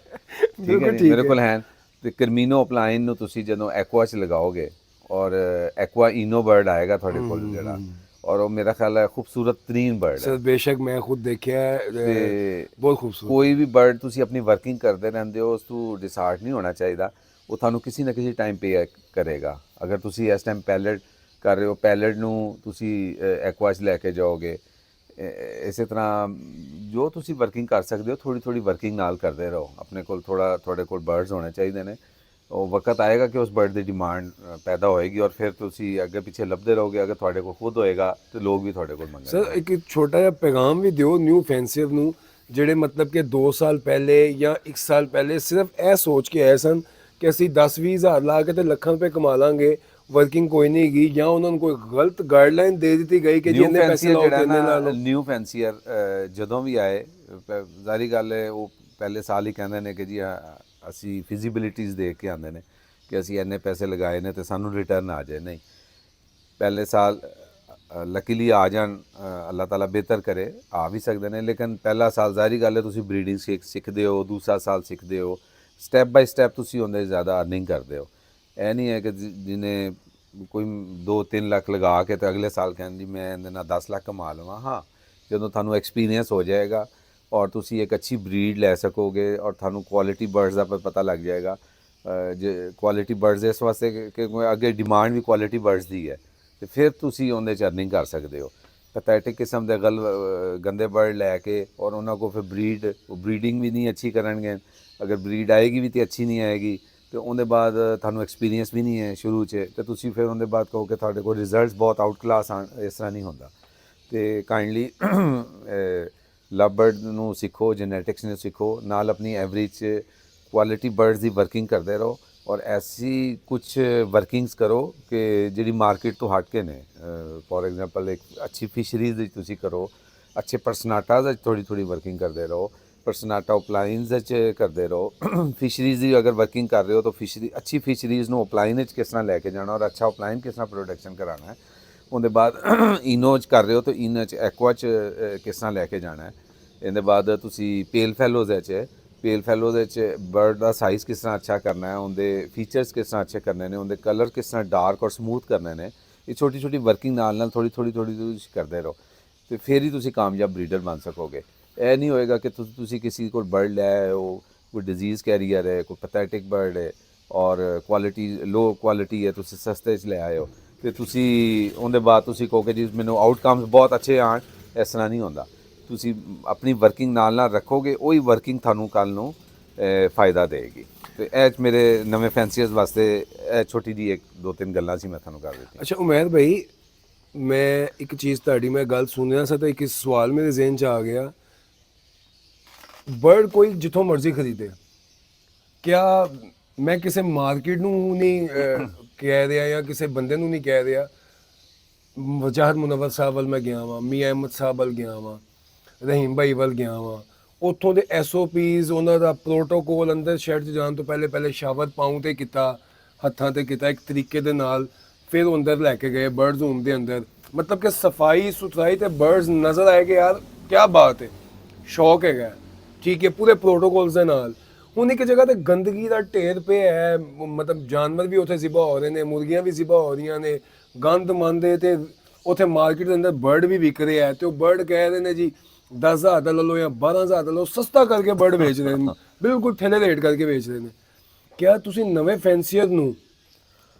ਠੀਕ ਹੈ ਜੀ, ਮੇਰੇ ਕੋਲ ਹੈ। ਤੇ ਕ੍ਰੀਮੀਨੋ ਓਪਲਾਈਨ ਨੂੰ ਤੁਸੀਂ ਜਦੋਂ ਐਕਵਾ 'ਚ ਲਗਾਓਗੇ ਔਰ ਐਕਵਾ ਇਨੋ ਬਰਡ ਆਏਗਾ ਤੁਹਾਡੇ ਕੋਲ ਜਿਹੜਾ, ਔਰ ਉਹ ਮੇਰਾ ਖਿਆਲ ਹੈ ਖੂਬਸੂਰਤ ਤਰੀਨ ਬਰਡ ਹੈ। ਸਰ ਬੇਸ਼ੱਕ ਮੈਂ ਖੁਦ ਦੇਖਿਆ ਹੈ, ਬਹੁਤ ਖੂਬਸੂਰਤ। ਕੋਈ ਵੀ ਬਰਡ ਤੁਸੀਂ ਆਪਣੀ ਵਰਕਿੰਗ ਕਰਦੇ ਰਹਿੰਦੇ ਹੋ ਉਸ ਤੋਂ ਡਿਸਹਾਰਟ ਨਹੀਂ ਹੋਣਾ ਚਾਹੀਦਾ, ਉਹ ਤੁਹਾਨੂੰ ਕਿਸੇ ਨਾ ਕਿਸੇ ਟਾਈਮ ਪੇ ਕਰੇਗਾ। ਅਗਰ ਤੁਸੀਂ ਇਸ ਟਾਈਮ ਪੈਲਟ ਕਰ ਰਹੇ ਹੋ, ਪੈਲਟ ਨੂੰ ਤੁਸੀਂ ਐਕਵਾ 'ਚ ਲੈ ਕੇ ਜਾਓਗੇ। ਇਸੇ ਤਰ੍ਹਾਂ ਜੋ ਤੁਸੀਂ ਵਰਕਿੰਗ ਕਰ ਸਕਦੇ ਹੋ ਥੋੜ੍ਹੀ ਥੋੜ੍ਹੀ ਵਰਕਿੰਗ ਨਾਲ ਕਰਦੇ ਰਹੋ। ਆਪਣੇ ਕੋਲ ਥੋੜ੍ਹਾ ਤੁਹਾਡੇ ਕੋਲ ਬਰਡਸ ਹੋਣੇ ਚਾਹੀਦੇ ਨੇ। ਉਹ ਵਕਤ ਆਏਗਾ ਕਿ ਉਸ ਬਰਡ ਦੀ ਡਿਮਾਂਡ ਪੈਦਾ ਹੋਏਗੀ ਔਰ ਫਿਰ ਤੁਸੀਂ ਅੱਗੇ ਪਿੱਛੇ ਲੱਭਦੇ ਰਹੋਗੇ। ਅਗਰ ਤੁਹਾਡੇ ਕੋਲ ਖੁਦ ਹੋਏਗਾ ਤੇ ਲੋਕ ਵੀ ਤੁਹਾਡੇ ਕੋਲ ਮੰਗਣਗੇ। ਸਰ ਇੱਕ ਛੋਟਾ ਜਿਹਾ ਪੈਗਾਮ ਵੀ ਦਿਓ ਨਿਊ ਫੈਂਸੀਅਰ ਨੂੰ ਜਿਹੜੇ ਮਤਲਬ ਕਿ 2 ਸਾਲ ਪਹਿਲੇ ਜਾਂ 1 ਸਾਲ ਪਹਿਲੇ ਸਿਰਫ ਇਹ ਸੋਚ ਕੇ ਆਏ ਸਨ ਕਿ ਅਸੀਂ 10-20 ਹਜ਼ਾਰ ਲਾ ਕੇ ਤੇ ਲੱਖਾਂ ਰੁਪਏ ਕਮਾ ਲਾਂਗੇ, ਵਰਕਿੰਗ ਕੋਈ ਨਹੀਂ ਹੈਗੀ, ਜਾਂ ਉਹਨਾਂ ਨੂੰ ਕੋਈ ਗਲਤ ਗਾਈਡਲਾਈਨ ਦੇ ਦਿੱਤੀ ਗਈ ਕਿ ਜੀ ਇੰਨੇ ਪੈਸੇ ਲਾਓ ਤੇ ਇੰਨੇ ਲਾ ਲਓ। ਨਿਊ ਫੈਂਸੀਅਰ ਜਦੋਂ ਵੀ ਆਏ, ਜ਼ਾਰੀ ਗੱਲ ਹੈ ਉਹ ਪਹਿਲੇ ਸਾਲ ਹੀ ਕਹਿੰਦੇ ਨੇ ਕਿ ਜੀ ਅਸੀਂ ਫਿਜ਼ੀਬਿਲਿਟੀਜ਼ ਦੇਖ ਕੇ ਆਉਂਦੇ ਨੇ ਕਿ ਅਸੀਂ ਇੰਨੇ ਪੈਸੇ ਲਗਾਏ ਨੇ ਤੇ ਸਾਨੂੰ ਰਿਟਰਨ ਆ ਜਾਏ। ਨਹੀਂ, ਪਹਿਲੇ ਸਾਲ ਲੱਕੀਲੀ ਆ ਜਾਣ, ਅੱਲਾਹ ਤਾਲਾ ਬਿਹਤਰ ਕਰੇ, ਆ ਵੀ ਸਕਦੇ ਨੇ। ਲੇਕਿਨ ਪਹਿਲਾ ਸਾਲ ਜ਼ਾਰੀ ਗੱਲ ਹੈ ਤੁਸੀਂ ਬਰੀਡਿੰਗ ਸਿੱਖਦੇ ਹੋ, ਦੂਸਰਾ ਸਾਲ ਸਿੱਖਦੇ ਹੋ, ਸਟੈਪ ਬਾਈ ਸਟੈਪ ਤੁਸੀਂ ਉਹਦੇ ਜ਼ਿਆਦਾ ਅਰਨਿੰਗ ਕਰਦੇ ਹੋ। ਇਹ ਨਹੀਂ ਹੈ ਕਿ ਜਿਹਨੇ ਕੋਈ 2-3 ਲੱਖ ਲਗਾ ਕੇ ਤੇ ਅਗਲੇ ਸਾਲ ਕਹਿੰਦੇ ਜੀ ਮੈਂ ਇਹਦੇ ਨਾਲ 10 ਲੱਖ ਕਮਾ ਲਵਾਂ। ਹਾਂ, ਜਦੋਂ ਤੁਹਾਨੂੰ ਐਕਸਪੀਰੀਅੰਸ ਹੋ ਜਾਏਗਾ ਔਰ ਤੁਸੀਂ ਇੱਕ ਅੱਛੀ ਬਰੀਡ ਲੈ ਸਕੋਗੇ ਔਰ ਤੁਹਾਨੂੰ ਕੁਆਲਿਟੀ ਬਰਡਸ ਦਾ ਪਤਾ ਲੱਗ ਜਾਏਗਾ। ਜੇ ਕੁਆਲਿਟੀ ਬਰਡਸ ਇਸ ਵਾਸਤੇ ਕਿ ਅੱਗੇ ਡਿਮਾਂਡ ਵੀ ਕੁਆਲਿਟੀ ਬਰਡਸ ਦੀ ਹੈ ਤੇ ਫਿਰ ਤੁਸੀਂ ਉਹਦੇ 'ਚ ਅਰਨਿੰਗ ਕਰ ਸਕਦੇ ਹੋ। ਪੈਥੈਟਿਕ ਕਿਸਮ ਦੇ ਗੰਦੇ ਬਰਡ ਲੈ ਕੇ ਔਰ ਉਹਨਾਂ ਕੋਲ ਫਿਰ ਬਰੀਡਿੰਗ ਵੀ ਨਹੀਂ ਅੱਛੀ ਕਰਨਗੇ। ਅਗਰ ਬਰੀਡ ਆਏਗੀ ਵੀ ਤਾਂ ਅੱਛੀ ਨਹੀਂ ਆਏਗੀ ਤੇ ਉਹਦੇ ਬਾਅਦ ਤੁਹਾਨੂੰ ਐਕਸਪੀਰੀਅੰਸ ਵੀ ਨਹੀਂ ਹੈ ਸ਼ੁਰੂ 'ਚ, ਤੇ ਤੁਸੀਂ ਫਿਰ ਉਹਦੇ ਬਾਅਦ ਕਹੋ ਕਿ ਤੁਹਾਡੇ ਕੋਲ ਰਿਜ਼ਲਟਸ ਬਹੁਤ ਆਊਟ ਕਲਾਸ ਆਣ। ਇਸ ਤਰ੍ਹਾਂ ਨਹੀਂ ਹੁੰਦਾ। ਤੇ ਕਾਈਂਡਲੀ ਲਵ ਬਰਡ ਨੂੰ ਸਿੱਖੋ, ਜੈਨੇਟਿਕਸ ਨੂੰ ਸਿੱਖੋ, ਨਾਲ ਆਪਣੀ ਐਵਰੇਜ 'ਚ ਕੁਆਲਿਟੀ ਬਰਡਸ ਦੀ ਵਰਕਿੰਗ ਕਰਦੇ ਰਹੋ ਔਰ ਐਸੀ ਕੁਛ ਵਰਕਿੰਗਸ ਕਰੋ ਕਿ ਜਿਹੜੀ ਮਾਰਕੀਟ ਤੋਂ ਹਟ ਕੇ ਨੇ। ਫੋਰ ਐਗਜ਼ਾਮਪਲ ਇੱਕ ਅੱਛੀ ਫਿਸ਼ਰੀਜ਼ ਵਿੱਚ ਤੁਸੀਂ ਕਰੋ, ਅੱਛੇ ਪਰਸਨਾਟਾਜ਼ ਵਿੱਚ ਥੋੜ੍ਹੀ ਵਰਕਿੰਗ ਕਰਦੇ ਰਹੋ, ਪਰਸਨਾਟਾ ਓਪਲਾਈਨਸ ਵਿੱਚ ਕਰਦੇ ਰਹੋ। ਫਿਸ਼ਰੀਜ਼ ਦੀ ਅਗਰ ਵਰਕਿੰਗ ਕਰ ਰਹੇ ਹੋ ਤਾਂ ਅੱਛੀ ਫਿਸ਼ਰੀਜ਼ ਨੂੰ ਓਪਲਾਈਨ ਵਿੱਚ ਕਿਸ ਤਰ੍ਹਾਂ ਲੈ ਕੇ ਜਾਣਾ ਔਰ ਅੱਛਾ ਓਪਲਾਈਨ ਕਿਸ ਤਰ੍ਹਾਂ ਪ੍ਰੋਡਕਸ਼ਨ ਕਰਾਉਣਾ ਹੈ। ਉਹਦੇ ਬਾਅਦ ਇਨੋ 'ਚ ਕਰ ਰਹੇ ਹੋ ਤਾਂ ਇਨੋ 'ਚ ਐਕਵਾ 'ਚ ਕਿਸ ਤਰ੍ਹਾਂ ਲੈ ਕੇ ਜਾਣਾ ਹੈ। ਇਹਦੇ ਬਾਅਦ ਤੁਸੀਂ ਪੇਲ ਫੈਲੋਜ਼ ਵਿੱਚ ਬਰਡ ਦਾ ਸਾਈਜ਼ ਕਿਸ ਤਰ੍ਹਾਂ ਅੱਛਾ ਕਰਨਾ ਹੈ, ਉਹਦੇ ਫੀਚਰਸ ਕਿਸ ਤਰ੍ਹਾਂ ਅੱਛੇ ਕਰਨੇ ਨੇ, ਉਹਦੇ ਕਲਰ ਕਿਸ ਤਰ੍ਹਾਂ ਡਾਰਕ ਔਰ ਸਮੂਥ ਕਰਨੇ ਨੇ। ਇਹ ਛੋਟੀ ਵਰਕਿੰਗ ਨਾਲ ਥੋੜ੍ਹੀ ਤੁਸੀਂ ਕਰਦੇ ਰਹੋ ਤੇ ਫਿਰ ਹੀ ਤੁਸੀਂ ਕਾਮਯਾਬ ਬਰੀਡਰ ਬਣ ਸਕੋਗੇ। ਇਹ ਨਹੀਂ ਹੋਏਗਾ ਕਿ ਤੁਸੀਂ ਕਿਸੇ ਕੋਲ ਬਰਡ ਲੈ ਆਏ ਹੋ, ਕੋਈ ਡਿਜ਼ੀਜ਼ ਕੈਰੀਅਰ ਹੈ, ਕੋਈ ਪੈਥੈਟਿਕ ਬਰਡ ਹੈ ਔਰ ਕੁਆਲਿਟੀ ਲੋ ਕੁਆਲਿਟੀ ਹੈ, ਤੁਸੀਂ ਸਸਤੇ 'ਚ ਲੈ ਆਏ ਹੋ ਤੇ ਤੁਸੀਂ ਉਹਦੇ ਬਾਅਦ ਤੁਸੀਂ ਕਹੋਗੇ ਜੀ ਮੈਨੂੰ ਆਊਟਕਮਸ ਬਹੁਤ ਅੱਛੇ ਆਣ। ਇਸ ਤਰ੍ਹਾਂ ਨਹੀਂ ਹੁੰਦਾ। ਤੁਸੀਂ ਆਪਣੀ ਵਰਕਿੰਗ ਨਾਲ ਰੱਖੋਗੇ, ਉਹੀ ਵਰਕਿੰਗ ਤੁਹਾਨੂੰ ਕੱਲ੍ਹ ਨੂੰ ਫਾਇਦਾ ਦੇਗੀ। ਤੇ ਇਹ ਮੇਰੇ ਨਵੇਂ ਫੈਂਸੀਅਰਸ ਵਾਸਤੇ ਇਹ ਛੋਟੀ ਜਿਹੀ 1-2-3 ਗੱਲਾਂ ਸੀ ਮੈਂ ਤੁਹਾਨੂੰ ਕਰ ਦਿੱਤੀਆਂ। ਅੱਛਾ ਉਮੈਦ ਭਾਈ, ਮੈਂ ਇੱਕ ਚੀਜ਼ ਤੁਹਾਡੀ ਮੈਂ ਗੱਲ ਸੁਣ ਰਿਹਾ ਸੀ ਤਾਂ ਇੱਕ ਸਵਾਲ ਮੇਰੇ ਜ਼ਿਹਨ 'ਚ ਆ ਗਿਆ। ਬਰਡ ਕੋਈ ਜਿੱਥੋਂ ਮਰਜ਼ੀ ਖਰੀਦੇ, ਕਿਆ ਮੈਂ ਕਿਸੇ ਮਾਰਕੀਟ ਨੂੰ ਨਹੀਂ ਕਹਿ ਰਿਹਾ ਜਾਂ ਕਿਸੇ ਬੰਦੇ ਨੂੰ ਨਹੀਂ ਕਹਿ ਰਿਹਾ। ਵਜਾਹਤ ਮੁਨੱਵਰ ਸਾਹਿਬ ਵੱਲ ਮੈਂ ਗਿਆ ਵਾਂ, ਮੀਆਂ ਅਹਿਮਦ ਸਾਹਿਬ ਵੱਲ ਗਿਆ ਵਾਂ, ਰਹੀਮ ਭਾਈ ਵੱਲ ਗਿਆ ਵਾਂ। ਉੱਥੋਂ ਦੇ SOPs, ਉਹਨਾਂ ਦਾ ਪ੍ਰੋਟੋਕੋਲ, ਅੰਦਰ ਸ਼ੈਡ 'ਚ ਜਾਣ ਤੋਂ ਪਹਿਲੇ ਸ਼ਾਵਰ ਪਾਉਂ 'ਤੇ ਕੀਤਾ, ਹੱਥਾਂ ਤੇ ਕੀਤਾ ਇੱਕ ਤਰੀਕੇ ਦੇ ਨਾਲ, ਫਿਰ ਉਹ ਅੰਦਰ ਲੈ ਕੇ ਗਏ ਬਰਡਸ ਹੋਮ ਦੇ ਅੰਦਰ। ਮਤਲਬ ਕਿ ਸਫਾਈ ਸੁਥਰਾਈ ਤੇ ਬਰਡਸ ਨਜ਼ਰ ਆਏ ਕਿ ਯਾਰ ਕੀ ਬਾਤ ਹੈ, ਸ਼ੌਕ ਹੈਗਾ, ਠੀਕ ਹੈ, ਪੂਰੇ ਪ੍ਰੋਟੋਕੋਲਸ ਦੇ ਨਾਲ। ਹੁਣ ਇੱਕ ਜਗ੍ਹਾ ਤੇ ਗੰਦਗੀ ਦਾ ਢੇਰ ਪਿਆ ਹੈ, ਮਤਲਬ ਜਾਨਵਰ ਵੀ ਉੱਥੇ ਜ਼ਿਬਾ ਹੋ ਰਹੇ ਨੇ, ਮੁਰਗੀਆਂ ਵੀ ਜ਼ਿਬਾ ਹੋ ਰਹੀਆਂ ਨੇ, ਗੰਦ ਮੰਦੇ, ਤੇ ਉੱਥੇ ਮਾਰਕੀਟ ਦੇ ਅੰਦਰ ਬਰਡ ਵੀ ਵਿਕ ਰਿਹਾ ਹੈ, ਤੇ ਉਹ ਬਰਡ ਕਹਿ ਰਹੇ ਨੇ ਜੀ 10,000 ਦਾ ਲੈ ਲਓ ਜਾਂ 12,000 ਦਾ ਲਓ, ਸਸਤਾ ਕਰਕੇ ਬਰਡ ਵੇਚ ਰਹੇ ਨੇ, ਬਿਲਕੁਲ ਥੱਲੇ ਰੇਟ ਕਰਕੇ ਵੇਚ ਰਹੇ ਨੇ। ਕਿਆ ਤੁਸੀਂ ਨਵੇਂ ਫੈਂਸੀਅਰ ਨੂੰ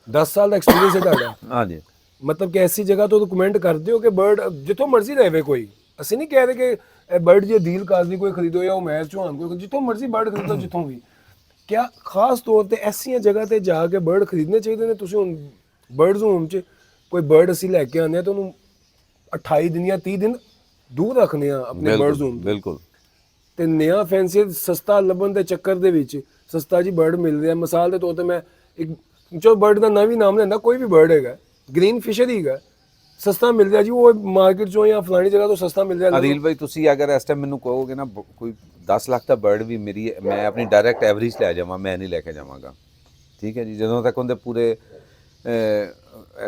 10 ਸਾਲ ਦਾ ਐਕਸਪੀਰੀਅੰਸ ਹੈ ਤੁਹਾਡਾ, ਹਾਂਜੀ ਮਤਲਬ ਕਿ ਐਸੀ ਜਗ੍ਹਾ ਤੋਂ ਰਿਕਮੈਂਡ ਕਰਦੇ ਹੋ ਕਿ ਬਰਡ ਜਿੱਥੋਂ ਮਰਜ਼ੀ ਰਹੇ ਕੋਈ, ਅਸੀਂ ਨਹੀਂ ਕਹਿ ਰਹੇ ਕਿ ਇਹ ਬਰਡ ਜੇ ਦੀਲ ਕਾਜ਼ੀ ਕੋਈ ਖਰੀਦੋ ਜਾਂ ਉਮੈਰ ਚੌਹਾਨ ਕੋਈ, ਜਿੱਥੋਂ ਮਰਜ਼ੀ ਬਰਡ ਖਰੀਦੋ ਜਿੱਥੋਂ ਵੀ। ਕਿਆ ਖਾਸ ਤੌਰ ਤੇ ਐਸੀਆਂ ਜਗ੍ਹਾ ਤੇ ਜਾ ਕੇ ਬਰਡ ਖਰੀਦਣੇ ਚਾਹੀਦੇ ਨੇ? ਤੁਸੀਂ ਹੁਣ ਬਰਡਸ ਹੋਮ 'ਚ ਕੋਈ ਬਰਡ ਅਸੀਂ ਲੈ ਕੇ ਆਉਂਦੇ ਹਾਂ ਤਾਂ ਉਹਨੂੰ 28 ਦਿਨ ਜਾਂ 30 ਦਿਨ ਦੂਰ ਰੱਖਦੇ ਆ ਆਪਣੇ ਬਰਡਸ ਬਿਲਕੁਲ ਹੋਮ ਤੋਂ, ਬਿਲਕੁਲ ਤੇ ਨया ਫੈਂਸੀ ਸਸਤਾ ਲੱਭਣ ਦੇ ਚੱਕਰ ਦੇ ਵਿੱਚ ਸਸਤਾ ਜੀ ਬਰਡ ਮਿਲ ਰਿਹਾ। ਮਿਸਾਲ ਦੇ ਤੌਰ ਤੇ ਮੈਂ ਇੱਕ ਜੋ ਬਰਡ ਦਾ ਨਾਂ ਵੀ ਨਾਮ ਲੈਂਦਾ, ਕੋਈ ਵੀ ਬਰਡ ਹੈਗਾ, ਗ੍ਰੀਨ ਫਿਸ਼ਰ ਹੀ ਹੈਗਾ, ਸਸਤਾ ਮਿਲ ਰਿਹਾ ਜੀ, ਉਹ ਮਾਰਕੀਟ ਚੋਂ ਜਾਂ ਫਲਾਣੀ ਜਗ੍ਹਾ ਤੋਂ ਸਸਤਾ ਮਿਲ ਰਿਹਾ। ਅਦਿਲ ਭਾਈ ਤੁਸੀਂ ਅਗਰ ਇਸ ਟਾਈਮ ਮੈਨੂੰ ਕਹੋਗੇ ਨਾ ਕੋਈ 10 ਲੱਖ ਦਾ ਬਰਡ ਵੀ ਮੇਰੀ, ਮੈਂ ਆਪਣੀ ਡਾਇਰੈਕਟ ਐਵਰੇਜ ਲੈ ਜਾਵਾਂ, ਮੈਂ ਨਹੀਂ ਲੈ ਕੇ ਜਾਵਾਂਗਾ, ਠੀਕ ਹੈ ਜੀ। ਜਦੋਂ ਤੱਕ ਉਹਦੇ ਪੂਰੇ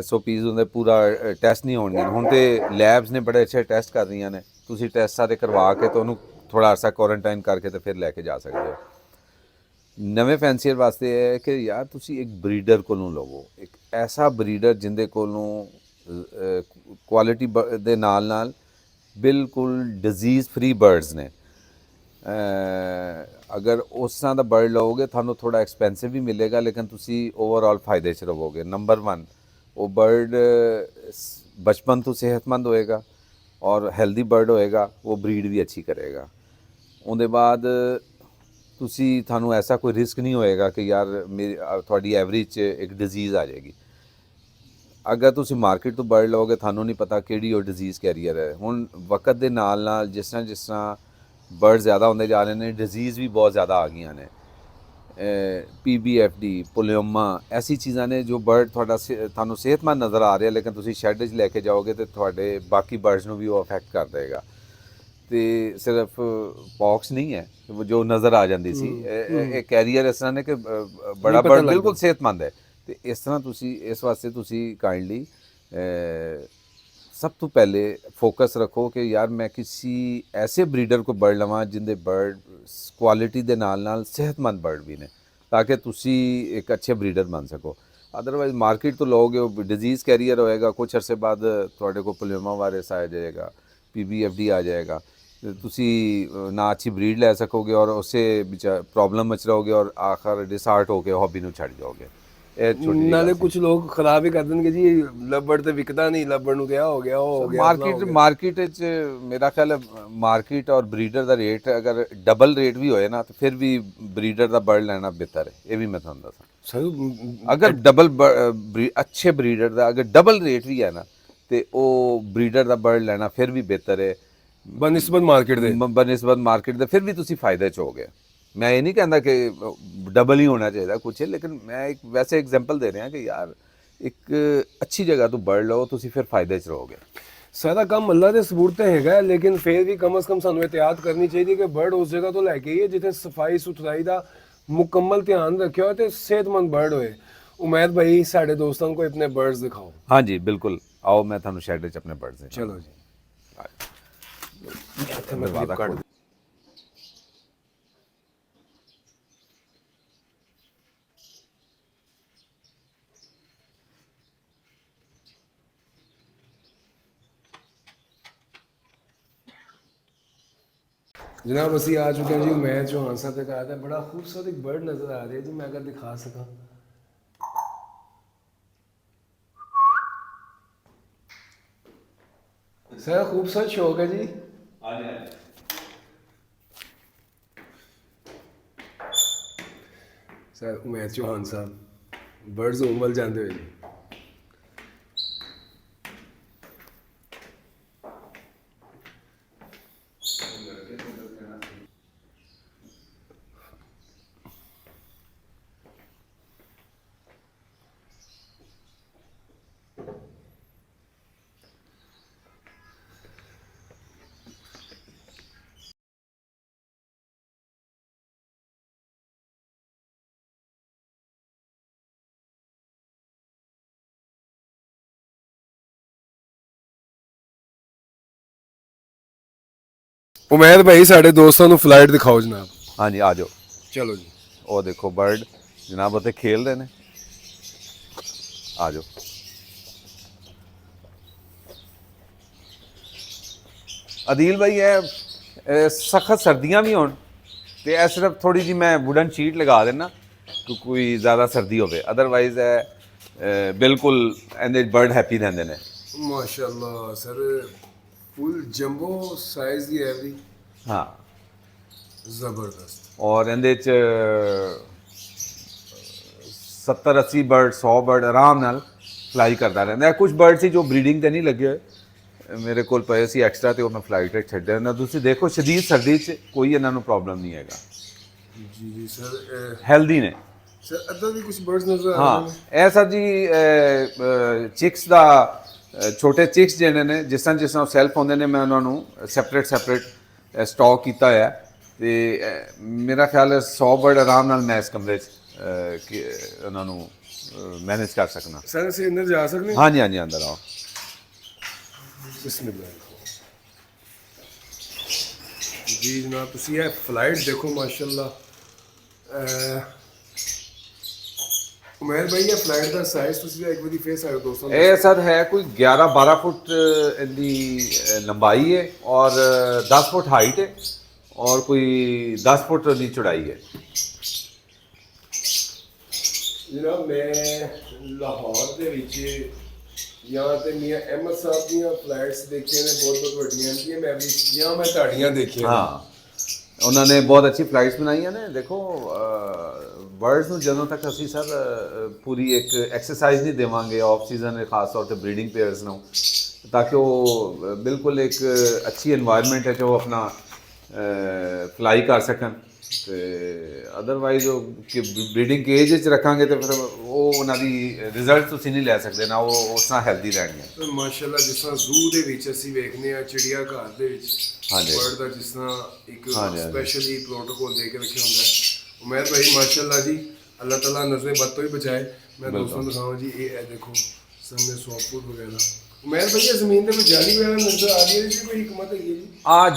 SOPs ਹੁੰਦੇ, ਪੂਰਾ ਟੈਸਟ ਨਹੀਂ ਹੋਣਗੇ। ਹੁਣ ਤੇ ਲੈਬਸ ਨੇ ਬੜੇ ਅੱਛੇ ਟੈਸਟ ਕਰ ਰਹੀਆਂ ਨੇ, ਤੁਸੀਂ ਟੈਸਟ ਸਾਰੇ ਕਰਵਾ ਕੇ ਤੇ ਉਹਨੂੰ ਥੋੜਾ ਅਰਸਾ ਕੁਆਰੰਟਾਈਨ ਕਰਕੇ ਤੇ ਫਿਰ ਲੈ ਕੇ ਜਾ ਸਕਦੇ ਹੋ। ਨਵੇਂ ਫੈਂਸੀਅਰ ਵਾਸਤੇ ਇਹ ਹੈ ਕਿ ਯਾਰ ਤੁਸੀਂ ਇੱਕ ਬਰੀਡਰ ਕੋਲੋਂ ਲਵੋ, ਇੱਕ ਐਸਾ ਬਰੀਡਰ ਜਿੰਦੇ ਕੋਲੋਂ ਕੁਆਲਿਟੀ ਦੇ ਨਾਲ ਨਾਲ ਬਿਲਕੁਲ ਡਿਜ਼ੀਜ਼ ਫ੍ਰੀ ਬਰਡਸ ਨੇ। ਅਗਰ ਉਸ ਤਰ੍ਹਾਂ ਦਾ ਬਰਡ ਲਓਗੇ ਤੁਹਾਨੂੰ ਥੋੜਾ ਐਕਸਪੈਂਸਿਵ ਵੀ ਮਿਲੇਗਾ, ਲੇਕਿਨ ਤੁਸੀਂ ਓਵਰਆਲ ਫਾਇਦੇ 'ਚ ਰਹੋਗੇ। ਨੰਬਰ 1 ਉਹ ਬਰਡ ਬਚਪਨ ਤੋਂ ਸਿਹਤਮੰਦ ਹੋਏਗਾ ਔਰ ਹੈਲਦੀ ਬਰਡ ਹੋਏਗਾ, ਉਹ ਬਰੀਡ ਵੀ ਅੱਛੀ ਕਰੇਗਾ। ਉਹਦੇ ਬਾਅਦ ਤੁਹਾਨੂੰ ਐਸਾ ਕੋਈ ਰਿਸਕ ਨਹੀਂ ਹੋਏਗਾ ਕਿ ਯਾਰ ਮੇਰੀ ਤੁਹਾਡੀ ਐਵਰੇਜ 'ਚ ਇੱਕ ਡਿਜ਼ੀਜ਼ ਆ ਜਾਏਗੀ। ਅਗਰ ਤੁਸੀਂ ਮਾਰਕੀਟ ਤੋਂ ਬਰਡ ਲਓਗੇ ਤੁਹਾਨੂੰ ਨਹੀਂ ਪਤਾ ਕਿਹੜੀ ਉਹ ਡਿਜ਼ੀਜ਼ ਕੈਰੀਅਰ ਹੈ। ਹੁਣ ਵਕਤ ਦੇ ਨਾਲ ਨਾਲ ਜਿਸ ਤਰ੍ਹਾਂ ਬਰਡ ਜ਼ਿਆਦਾ ਹੁੰਦੇ ਜਾ ਰਹੇ ਨੇ, ਡਿਜ਼ੀਜ਼ ਵੀ ਬਹੁਤ ਜ਼ਿਆਦਾ ਆ ਗਈਆਂ ਨੇ। PBFD, ਪੋਲੀਓਮਾ, ਐਸੀ ਚੀਜ਼ਾਂ ਨੇ ਜੋ ਬਰਡ ਤੁਹਾਨੂੰ ਸਿਹਤਮੰਦ ਨਜ਼ਰ ਆ ਰਿਹਾ, ਲੇਕਿਨ ਤੁਸੀਂ ਸ਼ੈੱਡ 'ਚ ਲੈ ਕੇ ਜਾਓਗੇ ਤੇ ਤੁਹਾਡੇ ਬਾਕੀ ਬਰਡਸ ਨੂੰ ਵੀ ਉਹ ਅਫੈਕਟ ਕਰ ਦੇਗਾ। ਤੇ ਸਿਰਫ ਪੌਕਸ ਨਹੀਂ ਹੈ ਜੋ ਨਜ਼ਰ ਆ ਜਾਂਦੀ ਸੀ, ਇਹ ਕੈਰੀਅਰ ਇਸ ਤਰ੍ਹਾਂ ਨੇ ਕਿ ਬੜਾ ਬਰਡ ਬਿਲਕੁਲ ਸਿਹਤਮੰਦ ਹੈ। ਤੇ ਇਸ ਤਰ੍ਹਾਂ ਤੁਸੀਂ ਇਸ ਵਾਸਤੇ ਤੁਸੀਂ ਕਾਈਂਡਲੀ ਸਭ ਤੋਂ ਪਹਿਲੇ ਫੋਕਸ ਰੱਖੋ ਕਿ ਯਾਰ ਮੈਂ ਕਿਸੇ ਐਸੇ ਬਰੀਡਰ ਕੋ ਬਰਡ ਲਵਾਂ ਜਿੰਦੇ ਬਰਡ ਕੁਆਲਿਟੀ ਦੇ ਨਾਲ ਨਾਲ ਸਿਹਤਮੰਦ ਬਰਡ ਵੀ ਨੇ, ਤਾਂ ਕਿ ਤੁਸੀਂ ਇੱਕ ਅੱਛੇ ਬਰੀਡਰ ਬਣ ਸਕੋ। ਅਦਰਵਾਈਜ਼ ਮਾਰਕੀਟ ਤੋਂ ਲਓਗੇ ਉਹ ਡਿਜ਼ੀਜ਼ ਕੈਰੀਅਰ ਹੋਏਗਾ, ਕੁਛ ਅਰਸੇ ਬਾਅਦ ਤੁਹਾਡੇ ਕੋਲ ਪੋਲੀਓਮਾ ਵਾਇਰਸ ਆ ਜਾਏਗਾ, PBFD ਆ ਜਾਏਗਾ, ਤੁਸੀਂ ਨਾ ਅੱਛੀ ਬਰੀਡ ਲੈ ਸਕੋਗੇ ਔਰ ਉਸੇ ਵਿੱਚ ਪ੍ਰੋਬਲਮ ਵਿੱਚ ਰਹੋਗੇ ਔਰ ਆਖਰ ਡਿਸਹਾਰਟ ਹੋ ਕੇ ਹੌਬੀ ਨੂੰ ਛੱਡ ਜਾਓਗੇ। ਇਹ ਛੋਟੀ ਜਿਹੀ ਨਾਲੇ ਗੱਲ ਕੁਝ ਲੋਕ ਖਰਾਬ ਹੀ ਕਰ ਦੇਣਗੇ ਜੀ, ਲੱਭੜ ਤੇ ਵਿਕਦਾ ਨਹੀਂ, ਲੱਭੜ ਨੂੰ ਕਿਹਾ ਹੋ ਗਿਆ, ਉਹ ਹੋ ਗਿਆ, ਫਲਾਣਾ ਹੋ ਗਿਆ। ਮਾਰਕੀਟ ਵਿੱਚ ਮੇਰਾ ਖਿਆਲ ਹੈ ਮਾਰਕੀਟ ਔਰ ਬਰੀਡਰ ਦਾ ਰੇਟ ਅਗਰ ਡਬਲ ਰੇਟ ਵੀ ਹੋਏ ਨਾ ਤਾਂ ਫਿਰ ਵੀ ਬਰੀਡਰ ਦਾ ਬਰਡ ਲੈਣਾ ਬਿਹਤਰ ਹੈ। ਇਹ ਵੀ ਮੈਂ ਤੁਹਾਨੂੰ ਦੱਸਾਂ, ਸਰ ਅਗਰ ਅੱਛੇ ਬਰੀਡਰ ਦਾ ਅਗਰ ਡਬਲ ਰੇਟ ਵੀ ਹੈ ਨਾ ਤੇ ਉਹ ਬਰੀਡਰ ਦਾ ਬਰਡ ਲੈਣਾ ਫਿਰ ਵੀ ਬਿਹਤਰ ਹੈ ਬਨਿਸਬਤ ਮਾਰਕੀਟ ਦੇ। ਬਨਿਸਬਤ ਮਾਰਕੀਟ ਦੇ। ਫਿਰ ਵੀ ਤੁਸੀਂ ਫਾਇਦੇ 'ਚ ਹੋਗੇ। ਮੈਂ ਇਹ ਨਹੀਂ ਕਹਿੰਦਾ ਕਿ ਡਬਲ ਹੀ ਹੋਣਾ ਚਾਹੀਦਾ ਕੁਛ, ਲੇਕਿਨ ਮੈਂ ਇੱਕ ਵੈਸੇ ਐਗਜ਼ਾਮਪਲ ਦੇ ਰਿਹਾ ਕਿ ਯਾਰ ਇੱਕ ਅੱਛੀ ਜਗ੍ਹਾ ਤੋਂ ਬਰਡ ਲਓ, ਤੁਸੀਂ ਫਿਰ ਫਾਇਦੇ 'ਚ ਰਹੋਗੇ। ਸਾਰਾ ਕੰਮ ਅੱਲਾ ਦੇ ਸਬੂਤ ਤੇ ਹੈਗਾ, ਲੇਕਿਨ ਫਿਰ ਵੀ ਕਮ ਸੇ ਕਮ ਸਾਨੂੰ ਇhtiyat ਕਰਨੀ ਚਾਹੀਦੀ ਕਿ ਬਰਡ ਉਸ ਜਗ੍ਹਾ ਤੋਂ ਲੈ ਕੇ ਆਈਏ ਜਿੱਥੇ ਸਫਾਈ ਸੁਥਰਾਈ ਦਾ ਮੁਕੰਮਲ ਧਿਆਨ ਰੱਖਿਆ ਹੋਏ ਤੇ ਸਿਹਤਮੰਦ ਬਰਡ ਹੋਏ। ਉਮੈਦ ਭਾਈ ਸਾਡੇ ਦੋਸਤਾਂ को अपने बर्ड्स दिखाओ। हाँ जी बिल्कुल, आओ मैं थानू शैड च अपने बर्ड्स दिखाऊं। चलो जी। दरवाज़ा खोल। जनाब असी आ चुके हैं जी उमैद चौहान साहब के घर। बड़ा खूबसूरत एक बर्ड नज़र आ रहा है जी, मैं अगर दिखा सका। सर खूबसूरत शौक है जी। सर उमैद चौहान साहब बर्ड्स होम वाल जाते हुए जी। ਉਮੈਦ ਭਾਈ ਸਾਡੇ ਦੋਸਤਾਂ ਨੂੰ ਫਲਾਈਟ ਦਿਖਾਓ ਜਨਾਬ। ਹਾਂਜੀ ਆ ਜਾਓ। ਚਲੋ ਜੀ। ਉਹ ਦੇਖੋ ਬਰਡ ਜਨਾਬ ਉੱਥੇ ਖੇਲ ਰਹੇ ਨੇ। ਆ ਜਾਓ। ਅਦੀਲ ਭਾਈ ਇਹ ਸਖਤ ਸਰਦੀਆਂ ਵੀ ਹੋਣ ਤੇ ਇਹ ਸਿਰਫ ਥੋੜੀ ਜੀ ਮੈਂ ਵੁਡਨ ਸ਼ੀਟ ਲਗਾ ਦੇਣਾ ਕਿ ਕੋਈ ਜ਼ਿਆਦਾ ਸਰਦੀ ਹੋਵੇ, ਅਦਰਵਾਈਜ਼ ਇਹ ਬਿਲਕੁਲ ਇਹਦੇ ਬਰਡ ਹੈਪੀ ਰਹਿੰਦੇ ਨੇ। ਮਾਸ਼ਾਅੱਲਾ ਸਰ ਫੁੱਲ ਜੰਬੋ ਸਾਈਜ਼ ਦੀ ਹੈ ਵੀ। ਹਾਂ ਜ਼ਬਰਦਸਤ। ਔਰ ਇਹਦੇ ਚ 70-80 ਬਰਡ 100 ਬਰਡ ਆਰਾਮ ਨਾਲ ਫਲਾਈ ਕਰਦਾ ਰਹਿੰਦਾ। ਕੁਝ ਬਰਡ ਸੀ ਜੋ ਬਰੀਡਿੰਗ ਤੇ ਨਹੀਂ ਲੱਗੇ ਹੋਏ, ਮੇਰੇ ਕੋਲ ਪਏ ਸੀ ਐਕਸਟਰਾ ਤੇ ਉਹ ਮੈਂ ਫਲਾਈਟ ਤੇ ਛੱਡਿਆ ਨਾ। ਤੁਸੀਂ ਦੇਖੋ ਸ਼ਦੀਦ ਸਰਦੀ 'ਚ ਕੋਈ ਇਹਨਾਂ ਨੂੰ ਪ੍ਰੋਬਲਮ ਨਹੀਂ ਹੈਗਾ। ਜੀ ਜੀ ਸਰ। ਹੈਲਦੀ ਨੇ ਸਰ ਅੱਧਾ ਵੀ ਕੁਝ ਬਰਡਸ ਨਜ਼ਰ ਆ ਹਾਂ। ਇਹ ਸਰ ਜੀ ਚਿਕਸ ਦਾ ਛੋਟੇ ਚਿਕਸ ਜਿਹੜੇ ਨੇ ਜਿਸ ਤਰ੍ਹਾਂ ਸੈਲਫ ਹੁੰਦੇ ਨੇ, ਮੈਂ ਉਹਨਾਂ ਨੂੰ ਸੈਪਰੇਟ ਸਟਾਕ ਕੀਤਾ ਹੋਇਆ ਤੇ ਮੇਰਾ ਖਿਆਲ ਹੈ 100 ਬਰਡ ਆਰਾਮ ਨਾਲ ਮੈਂ ਇਸ ਕਮਰੇ 'ਚ ਉਹਨਾਂ ਨੂੰ ਮੈਨੇਜ ਕਰ ਸਕਣਾ। ਸਰ ਅਸੀਂ ਅੰਦਰ ਜਾ ਸਕਦੇ ਹਾਂ? ਹਾਂਜੀ ਹਾਂਜੀ ਅੰਦਰ ਆਓ। ਬਿਸਮਿਲ੍ਲਾਹ ਜੀ ਜਨਾਬ। ਤੁਸੀਂ ਇਹ ਫਲਾਈਟ ਦੇਖੋ ਮਾਸ਼ਾਅੱਲਾ। ਉਮੈਦ ਭਾਈ ਇਹ ਫਲਾਈਟ ਦਾ ਸਾਈਜ਼ ਤੁਸੀਂ ਇੱਕ ਵਾਰੀ ਫੇਰ ਸਾਡੇ ਦੋਸਤਾਂ ਨੂੰ ਇਹ ਸਰ ਹੈ ਕੋਈ 11-12 ਫੁੱਟ ਇਹਦੀ ਲੰਬਾਈ ਹੈ ਔਰ 10 ਫੁੱਟ ਹਾਈਟ ਹੈ ਔਰ ਕੋਈ 10 ਫੁੱਟ ਦੀ ਚੌੜਾਈ ਹੈ। ਜਨਾਬ ਮੈਂ ਲਾਹੌਰ ਦੇ ਵਿੱਚ ਜਾਂ ਤੇ ਮੀਆਂ ਅਹਿਮਦ ਸਾਹਿਬ ਦੀਆਂ ਫਲਾਈਟਸ ਦੇਖੀਆਂ ਨੇ ਬਹੁਤ ਵੱਡੀਆਂ ਹੁੰਦੀਆਂ, ਮੈਂ ਵੀ ਜਾਂ ਮੈਂ ਤੁਹਾਡੀਆਂ ਦੇਖੀਆਂ। ਹਾਂ ਉਹਨਾਂ ਨੇ ਬਹੁਤ ਅੱਛੀ ਫਲਾਈਟਸ ਬਣਾਈਆਂ ਨੇ। ਦੇਖੋ ਬਰਡਸ ਨੂੰ ਜਦੋਂ ਤੱਕ ਅਸੀਂ ਸਰ ਪੂਰੀ ਇੱਕ ਐਕਸਰਸਾਈਜ਼ ਨਹੀਂ ਦੇਵਾਂਗੇ ਆਫ ਸੀਜ਼ਨ ਖਾਸ ਤੌਰ ਤੇ ਬਰੀਡਿੰਗ ਪੇਅਰਸ ਨੂੰ, ਤਾਂ ਕਿ ਉਹ ਬਿਲਕੁਲ ਇੱਕ ਅੱਛੀ এনवायरमेंट ਹੈ ਜੋ ਆਪਣਾ ਫਲਾਈ ਕਰ ਸਕਣ। ਤੇ ਅਦਰਵਾਈਜ਼ ਉਹ ਕਿ ਬਰੀਡਿੰਗ ਕੇਜ ਵਿੱਚ ਰੱਖਾਂਗੇ ਤੇ ਫਿਰ ਉਹ ਉਹਨਾਂ ਦੀ ਰਿਜ਼ਲਟ ਤੁਸੀਂ ਨਹੀਂ ਲੈ ਸਕਦੇ ਨਾ, ਉਹ ਉਸ ਤਰ੍ਹਾਂ ਹੈਲਦੀ ਰਹਿਣਗੇ। ਮਾਸ਼ਾਅੱਲਾ ਜਿਸ ਤਰ੍ਹਾਂ ਜ਼ੂ ਦੇ ਵਿੱਚ ਅਸੀਂ ਵੇਖਦੇ ਆ ਚਿੜੀਆ ਘਰ ਦੇ ਵਿੱਚ ਬਰਡ ਦਾ ਜਿਸ ਤਰ੍ਹਾਂ ਇੱਕ ਸਪੈਸ਼ਲੀ ਪ੍ਰੋਟੋਕੋਲ ਦੇ ਕੇ ਰੱਖਿਆ ਹੁੰਦਾ ਹੈ। ਉਮੈਦ ਭਾਈ ਮਾਸ਼ਾਅੱਲਾ ਜੀ ਅੱਲਾਹ ਤਾਲਾ ਨਜ਼ਰ ਬਦ ਤੋਂ ਹੀ ਬਚਾਏ। ਮੈਂ ਦੋਸਤੋਂ ਨੂੰ ਦਿਖਾਵਾਂ ਜੀ ਇਹ ਦੇਖੋ ਸਾਹਮਣੇ ਸੌਪੂਰ ਵਗੈਰਾ। ਉਮੈਦ ਭਾਈ ਜ਼ਮੀਨ ਦੇ ਵਿੱਚ ਜਾਲੀ ਵਗੈਰਾ ਨਜ਼ਰ ਆ ਰਹੀ ਹੈ ਜੀ, ਕੋਈ ਹਕਮਤ ਹੈਗੀ ਜੀ?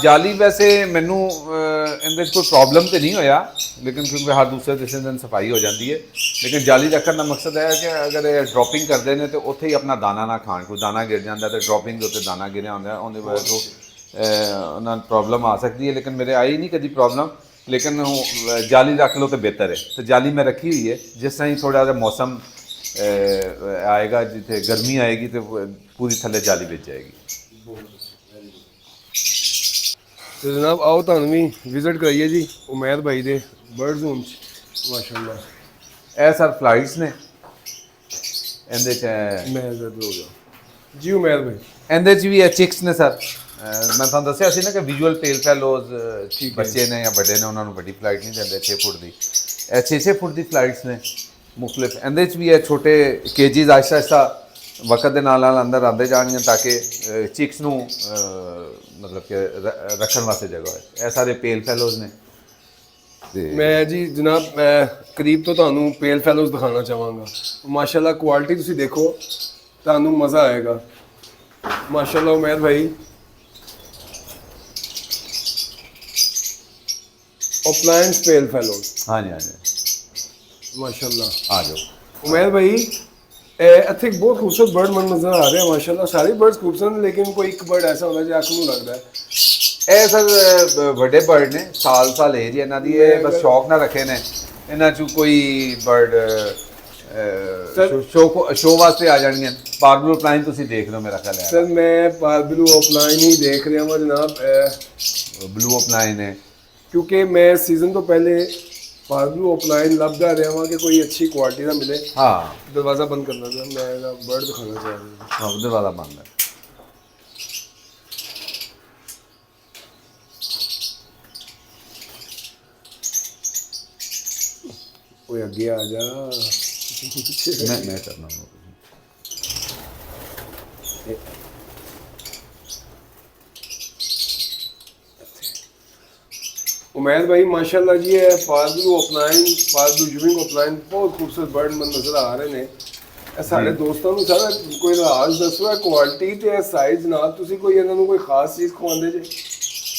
ਜਾਲੀ ਵੈਸੇ ਮੈਨੂੰ ਇਹਦੇ 'ਚ ਕੋਈ ਪ੍ਰੋਬਲਮ ਤੇ ਨਹੀਂ ਹੋਇਆ, ਲੇਕਿਨ ਕਿਉਂਕਿ ਹਰ ਦੂਸਰੇ ਤੀਸਰੇ ਦਿਨ ਸਫਾਈ ਹੋ ਜਾਂਦੀ ਹੈ। ਲੇਕਿਨ ਜਾਲੀ ਰੱਖਣ ਦਾ ਮਕਸਦ ਹੈ ਕਿ ਅਗਰ ਇਹ ਡ੍ਰੌਪਿੰਗ ਕਰਦੇ ਨੇ ਤੇ ਉੱਥੇ ਹੀ ਆਪਣਾ ਦਾਣਾ ਨਾ ਖਾਣ। ਕੋਈ ਦਾਣਾ ਗਿਰ ਜਾਂਦਾ ਤੇ ਡ੍ਰੌਪਿੰਗ ਦੇ ਉੱਤੇ ਦਾਣਾ ਗਿਰਿਆ ਹੁੰਦਾ, ਉਹਦੇ ਵਜ੍ਹਾ ਤੋਂ ਉਹਨਾਂ ਨੂੰ ਪ੍ਰੋਬਲਮ ਆ ਸਕਦੀ ਹੈ। ਲੇਕਿਨ ਮੇਰੇ ਆਈ ਨਹੀਂ ਕਦੀ ਪ੍ਰੋਬਲਮ। ਲੇਕਿਨ ਜਾਲੀ ਰੱਖ ਲਓ ਤਾਂ ਬਿਹਤਰ ਹੈ। ਤੇ ਜਾਲੀ ਮੈਂ ਰੱਖੀ ਹੋਈ ਹੈ, ਜਿਸ ਤਰ੍ਹਾਂ ਹੀ ਥੋੜ੍ਹਾ ਜਿਹਾ ਮੌਸਮ ਆਏਗਾ ਜਿੱਥੇ ਗਰਮੀ ਆਏਗੀ ਤੇ ਪੂਰੀ ਥੱਲੇ ਜਾਲੀ ਵਿੱਚ ਜਾਏਗੀ। ਤੇ ਜਨਾਬ ਆਓ ਤੁਹਾਨੂੰ ਵੀ ਵਿਜ਼ਿਟ ਕਰਾਈਏ ਜੀ ਉਮੈਦ ਭਾਈ ਦੇ ਬਰਡ ਜ਼ੂਮ 'ਚ। ਮਾਸ਼ਾਅੱਲਾ ਇਹ ਸਰ ਫਲਾਈਟਸ ਨੇ। ਇਹਦੇ 'ਚ ਮੈਂ ਜ਼ਰੂਰ ਹੋ ਗਿਆ ਜੀ ਉਮੈਦ ਭਾਈ। ਇਹਦੇ 'ਚ ਵੀ ਇਹ ਚਿਕਸ ਨੇ ਸਰ। ਮੈਂ ਤੁਹਾਨੂੰ ਦੱਸਿਆ ਸੀ ਨਾ ਕਿ ਵਿਜ਼ੂਅਲ ਪੇਲ ਫੈਲੋਜ਼ ਬੱਚੇ ਨੇ ਜਾਂ ਵੱਡੇ ਨੇ ਉਹਨਾਂ ਨੂੰ ਵੱਡੀ ਫਲਾਈਟ ਨਹੀਂ ਦਿੰਦੇ 6 ਫੁੱਟ ਦੀ। ਇਹ 6 ਫੁੱਟ ਦੀ ਫਲਾਈਟਸ ਨੇ ਮੁਖਤਲਿਫ। ਇਹਦੇ 'ਚ ਵੀ ਇਹ ਛੋਟੇ ਕੇਜੀਜ਼ ਆਹਿਸਤਾ ਆਹਿਸਤਾ ਵਕਤ ਦੇ ਨਾਲ ਨਾਲ ਅੰਦਰ ਆਉਂਦੇ ਜਾਣਗੇ ਤਾਂ ਕਿ ਚਿਕਸ ਨੂੰ ਮਤਲਬ ਕਿ ਰੱਖਣ ਵਾਸਤੇ ਜਗ੍ਹਾ ਹੋਏ। ਇਹ ਸਾਰੇ ਪੇਲ ਫੈਲੋਜ਼ ਨੇ। ਤੇ ਮੈਂ ਜੀ ਜਨਾਬ ਮੈਂ ਕਰੀਬ ਤੋਂ ਤੁਹਾਨੂੰ ਪੇਲ ਫੈਲੋਜ਼ ਦਿਖਾਉਣਾ ਚਾਹਾਂਗਾ। ਮਾਸ਼ਾਅੱਲਾ ਕੁਆਲਿਟੀ ਤੁਸੀਂ ਦੇਖੋ ਤੁਹਾਨੂੰ ਮਜ਼ਾ ਆਏਗਾ। ਮਾਸ਼ਾਅੱਲਾ ਉਮੈਦ ਭਾਈ ਔਫਲਾਈਨ ਪੇਲ ਫੈਲੋਜ਼। ਹਾਂਜੀ ਹਾਂਜੀ ਮਾਸ਼ਾਅੱਲਾ ਆ ਜਾਓ। ਉਮੈਦ ਭਾਈ ਇੱਥੇ ਇੱਕ ਬਹੁਤ ਖੂਬਸੂਰਤ ਬਰਡ ਮਨ ਨਜ਼ਰ ਆ ਰਿਹਾ। ਮਾਸ਼ਾਅੱਲਾ ਸਾਰੇ ਬਰਡਸ ਖੂਬਸੂਰਤ ਨੇ, ਲੇਕਿਨ ਕੋਈ ਇੱਕ ਬਰਡ ਐਸਾ ਹੁੰਦਾ ਜਿਹੜਾ ਅੱਖ ਨੂੰ ਲੱਗਦਾ ਹੈ। ਇਹ ਸਰ ਵੱਡੇ ਬਰਡ ਨੇ, ਸਾਲ ਏਜ ਇਹਨਾਂ ਦੀ। ਇਹ ਬਸ ਸ਼ੌਕ ਨਾਲ ਰੱਖੇ ਨੇ। ਇਹਨਾਂ 'ਚ ਕੋਈ ਬਰਡ ਸ਼ੋ ਵਾਸਤੇ ਆ ਜਾਣਗੇ। ਪਾਰਬਲੂ ਪਲਾਈਨ ਤੁਸੀਂ ਦੇਖ ਲਓ ਮੇਰਾ ਖਿਆਲ ਹੈ। ਸਰ ਮੈਂ ਪਾਰਬਲੂ ਔਫਲਾਈਨ ਹੀ ਦੇਖ ਰਿਹਾ ਹਾਂ ਜਨਾਬ। ਬਲੂ ਔਫਲਾਈਨ ਹੈ ਕਿਉਂਕਿ ਮੈਂ ਸੀਜ਼ਨ ਤੋਂ ਪਹਿਲੇ ਪਾਰਬਲੂ ਔਫਲਾਈਨ ਲੱਭਦਾ ਰਿਹਾ ਹਾਂ ਕਿ ਕੋਈ ਅੱਛੀ ਕੁਆਲਿਟੀ ਦਾ ਮਿਲੇ। ਹਾਂ ਦਰਵਾਜ਼ਾ ਬੰਦ ਕਰਨਾ था, मैं ਇਹਦਾ ਬਰਡ ਦਿਖਾਣਾ ਚਾਹ ਰਿਹਾ ਹਾਂ ਉਹਦੇ ਵਾਲਾ ਬੰਦ ਹੈ। ਓਏ ਅੱਗੇ ਆ ਜਾ। ਮੈਂ ਕਰਨਾ उमैद भाई माशाल्लाह जी है पारबलू ऑफलाइन पारबलू जुविंग ऑफलाइन बहुत खूबसूरत बर्ड मन नज़र आ रहे ने। साढ़े दोस्तों ਨੂੰ ਸਾਰਾ ਕੋਈ ਰਾਜ ਦੱਸੋ ਕੁਆਲਿਟੀ ਤੇ ਸਾਈਜ਼ ਨਾਲ ਤੁਸੀਂ ਕੋਈ ਇਹਨਾਂ ਨੂੰ ਕੋਈ ਖਾਸ ਚੀਜ਼ ਖਵਾਉਂਦੇ ਜੇ?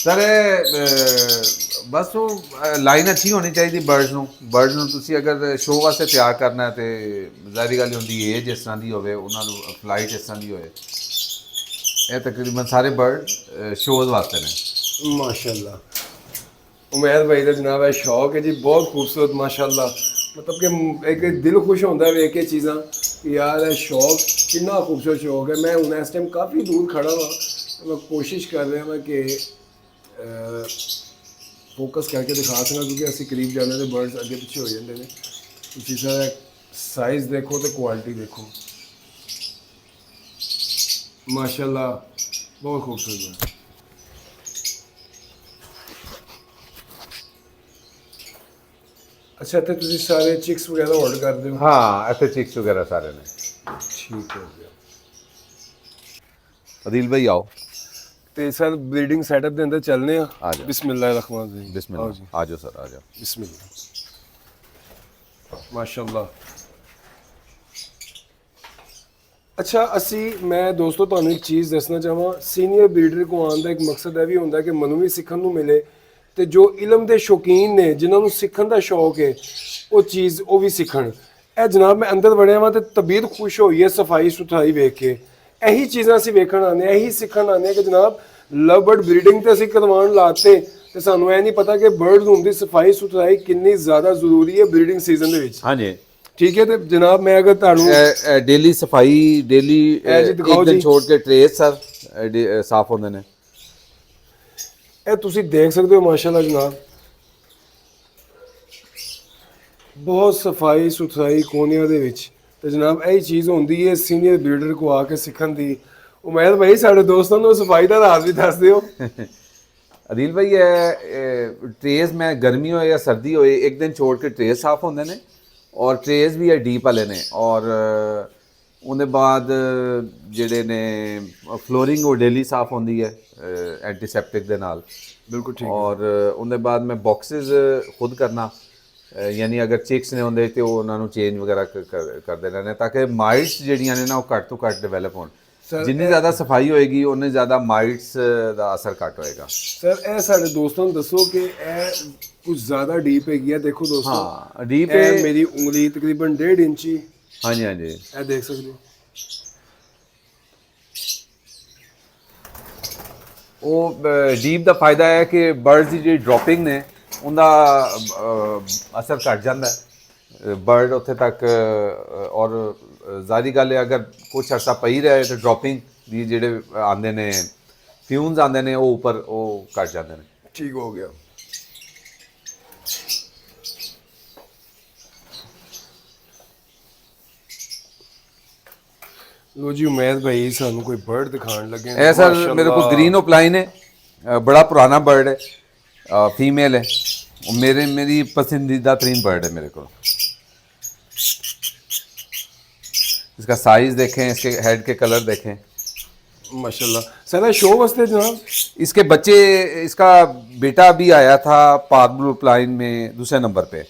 ਸਰ ਬਸ ਉਹ ਲਾਈਨ ਅੱਛੀ ਹੋਣੀ ਚਾਹੀਦੀ ਬਰਡ ਨੂੰ ਤੁਸੀਂ ਅਗਰ ਸ਼ੋਅ ਵਾਸਤੇ ਤਿਆਰ ਕਰਨਾ ਹੈ ਤੇ ਜ਼ਾਹਿਰ ਗੱਲ ਹੁੰਦੀ ਏਜ ਇਸ ਤਰ੍ਹਾਂ ਦੀ ਹੋਵੇ, ਉਹਨਾਂ ਨੂੰ ਫਲਾਈਟ ਇਸ ਤਰ੍ਹਾਂ ਦੀ ਹੋਵੇ। ਇਹ ਤਕਰੀਬਨ ਸਾਰੇ ਬਰਡ ਸ਼ੋਅ ਵਾਸਤੇ ਨੇ। माशाल्लाह, उमैद भाई का जनाब है शौक है जी, बहुत खूबसूरत माशाल्लाह। मतलब कि एक दिल खुश होता है वेख के चीज़ां कि यार है शौक कितना खूबसूरत शौक है। मैं हूँ इस टाइम काफ़ी दूर खड़ा हुआ, मैं कोशिश कर रहा मैं कि फोकस करके दिखा सका, क्योंकि असं करीब जाने तो बर्ड्स अगे पिछे हो जाते हैं। तुम सर साइज़ देखो तो क्वालिटी देखो, माशाल्लाह बहुत खूबसूरत है। अच्छा, तो तुम सारे चिक्स वगैरह होल्ड करते हो? हाँ, ਇੱਥੇ ਚਿਕਸ ਵਗੈਰਾ ਸਾਰੇ ਨੇ। ठीक हो गया। ਅਦੀਲ ਭਾਈ ਆਓ। ਤੇ ਸਰ ਬਰੀਡਿੰਗ ਸੈਟਅਪ ਦੇ ਅੰਦਰ ਚੱਲਨੇ ਆ। ਆ ਜਾਓ। ਬਿਸਮਿਲ੍ਲਾਹਿਰ ਰਹਿਮਾਨ ਰਹੀਮ। ਆਓ ਬਿਸਮਿਲ੍ਲਾ, ਜੀ, ਆ ਜਾਓ ਸਰ, ਆ ਜਾਓ। ਬਿਸਮਿਲ੍ਲਾ। ਮਾਸ਼ਾਅੱਲਾ। ਅੱਛਾ, ਮੈਂ ਦੋਸਤੋ ਤੁਹਾਨੂੰ ਇੱਕ ਚੀਜ਼ ਦੱਸਣਾ ਚਾਹਾਂ। ਸੀਨੀਅਰ ਬਰੀਡਰ ਕੋ ਆਉਣ ਦਾ ਇੱਕ ਮਕਸਦ ਇਹ ਵੀ ਹੁੰਦਾ ਕਿ ਮੈਨੂੰ ਵੀ ਸਿੱਖਣ ਨੂੰ ਮਿਲੇ, ਤੇ ਜੋ ਇਲਮ ਦੇ ਸ਼ੌਕੀਨ ਨੇ, ਜਿਨ੍ਹਾਂ ਨੂੰ ਸਿੱਖਣ ਦਾ ਸ਼ੌਕ ਹੈ, ਉਹ ਚੀਜ਼ ਉਹ ਵੀ ਸਿੱਖਣ। ਇਹ ਜਨਾਬ ਮੈਂ ਅੰਦਰ ਵੜਿਆ ਵਾਂ ਤੇ ਤਬੀਅਤ ਖੁਸ਼ ਹੋਈ ਹੈ ਸਫਾਈ ਸੁਥਰਾਈ ਵੇਖ ਕੇ। ਇਹੀ ਚੀਜ਼ਾਂ ਅਸੀਂ ਵੇਖਣ ਆਉਂਦੇ ਹਾਂ, ਇਹੀ ਸਿੱਖਣ ਆਉਂਦੇ ਹਾਂ ਕਿ ਜਨਾਬ ਲਵ ਬਰਡ ਬਰੀਡਿੰਗ ਤੇ ਅਸੀਂ ਕਰਵਾਉਣ ਲਾਤੇ ਤੇ ਸਾਨੂੰ ਇਹ ਨਹੀਂ ਪਤਾ ਕਿ ਬਰਡ ਰੂਮ ਦੀ ਸਫਾਈ ਸੁਥਰਾਈ ਕਿੰਨੀ ਜ਼ਿਆਦਾ ਜ਼ਰੂਰੀ ਹੈ ਬਰੀਡਿੰਗ ਸੀਜ਼ਨ ਦੇ ਵਿੱਚ। ਹਾਂਜੀ, ਠੀਕ ਹੈ। ਤੇ ਜਨਾਬ ਮੈਂ ਅਗਰ ਤੁਹਾਨੂੰ ਡੇਲੀ ਸਫਾਈ, ਡੇਲੀ ਜੀ ਦਿਖਾਓ ਇੱਕ ਦਿਨ ਜੀ। ਛੋੜ ਕੇ ਟ੍ਰੇਸ ਸਰ ਸਾਫ਼ ਹੁੰਦੇ ਨੇ। ਇਹ ਤੁਸੀਂ ਦੇਖ ਸਕਦੇ ਹੋ ਮਾਸ਼ਾਅੱਲਾ ਜਨਾਬ, ਬਹੁਤ ਸਫਾਈ ਸੁਥਰਾਈ ਕੋਨਿਆਂ ਦੇ ਵਿੱਚ। ਤੇ ਜਨਾਬ ਇਹੀ ਚੀਜ਼ ਹੁੰਦੀ ਹੈ ਸੀਨੀਅਰ ਬਰੀਡਰ ਕੋ ਆ ਕੇ ਸਿੱਖਣ ਦੀ। ਉਮੈਦ ਭਾਈ ਸਾਡੇ ਦੋਸਤਾਂ ਨੂੰ ਸਫਾਈ ਦਾ ਰਾਜ਼ ਵੀ ਦੱਸ ਦਿਓ। ਅਦੀਲ ਭਾਈ ਟ੍ਰੇਸ ਮੈਂ ਗਰਮੀ ਹੋਏ ਜਾਂ ਸਰਦੀ ਹੋਏ ਇੱਕ ਦਿਨ ਛੋੜ ਕੇ ਟ੍ਰੇਸ ਸਾਫ਼ ਹੁੰਦੇ ਨੇ, ਔਰ ਟ੍ਰੇਸ ਵੀ ਹੈ ਡੀਪ ਵਾਲੇ ਨੇ, ਔਰ ਉਹਦੇ ਬਾਅਦ ਜਿਹੜੇ ਨੇ ਫਲੋਰਿੰਗ ਉਹ ਡੇਲੀ ਸਾਫ਼ ਹੁੰਦੀ ਹੈ ਐਂਟੀਸੈਪਟਿਕ ਦੇ ਨਾਲ। ਬਿਲਕੁਲ ਠੀਕ। ਔਰ ਉਹਦੇ ਬਾਅਦ ਮੈਂ ਬਾਕਸਿਸ ਖੁਦ ਕਰਨਾ, ਯਾਨੀ ਅਗਰ ਚਿਕਸ ਨੇ ਹੁੰਦੇ ਤੇ ਉਹ ਉਹਨਾਂ ਨੂੰ ਚੇਂਜ ਵਗੈਰਾ ਕਰਦੇ ਰਹਿੰਦੇ ਤਾਂ ਕਿ ਮਾਈਟਸ ਜਿਹੜੀਆਂ ਨੇ ਨਾ ਉਹ ਘੱਟ ਤੋਂ ਘੱਟ ਡਿਵੈਲਪ ਹੋਣ। ਜਿੰਨੀ ਜ਼ਿਆਦਾ ਸਫਾਈ ਹੋਏਗੀ ਉਨੇ ਜ਼ਿਆਦਾ ਮਾਈਟਸ ਦਾ ਅਸਰ ਘੱਟ ਹੋਏਗਾ। ਸਰ ਇਹ ਸਾਡੇ ਦੋਸਤਾਂ ਨੂੰ ਦੱਸੋ ਕਿ ਇਹ ਕੁਝ ਜ਼ਿਆਦਾ ਡੀਪ ਹੈਗੀ ਹੈ। ਦੇਖੋ ਦੋਸਤੋ, ਹਾਂ ਡੀਪ ਇਹ ਮੇਰੀ ਉਂਗਲੀ ਤਕਰੀਬਨ 1.5 ਇੰਚੀ। ਹਾਂਜੀ ਹਾਂਜੀ, ਇਹ ਦੇਖ ਸਕਦੇ ਹੋ। ਉਹ ਡੀਪ ਦਾ ਫਾਇਦਾ ਹੈ ਕਿ ਬਰਡਸ ਦੀ ਜਿਹੜੀ ਡ੍ਰੌਪਿੰਗ ਨੇ ਉਹਦਾ ਅਸਰ ਘੱਟ ਜਾਂਦਾ ਹੈ ਬਰਡ ਉੱਥੇ ਤੱਕ। ਔਰ ਜ਼ਾਹਿਰੀ ਗੱਲ ਹੈ ਅਗਰ ਕੁਛ ਅਰਸਾ ਪਈ ਰਹੇ ਤਾਂ ਡ੍ਰੌਪਿੰਗ ਦੀ ਜਿਹੜੇ ਆਉਂਦੇ ਨੇ ਫਿਊਮਸ ਆਉਂਦੇ ਨੇ ਉਹ ਉੱਪਰ ਉਹ ਘੱਟ ਜਾਂਦੇ ਨੇ। ਠੀਕ ਹੋ ਗਿਆ। ਲੋ ਜੀ, ਉਮੈਦ ਭਾਈ ਸਾਨੂੰ ਕੋਈ ਬਰਡ ਦਿਖਾਣ ਲੱਗੇ ਨੇ। ਇਹ ਸਰ ਮੇਰੇ ਕੋਲ ਗ੍ਰੀਨ ਓਪਲਾਈਨ ਹੈ, ਬੜਾ ਪੁਰਾਣਾ ਬਰਡ है, फीमेल है, मेरी पसंदीदा तरीन बर्ड है मेरे को। इसका साइज देखें, इसके हेड के कलर देखें, माशाल्लाह। सर शो वास्ते जनाब इसके बच्चे, इसका बेटा भी आया था पार्क ब्लू प्लाइन में दूसरे नंबर पे,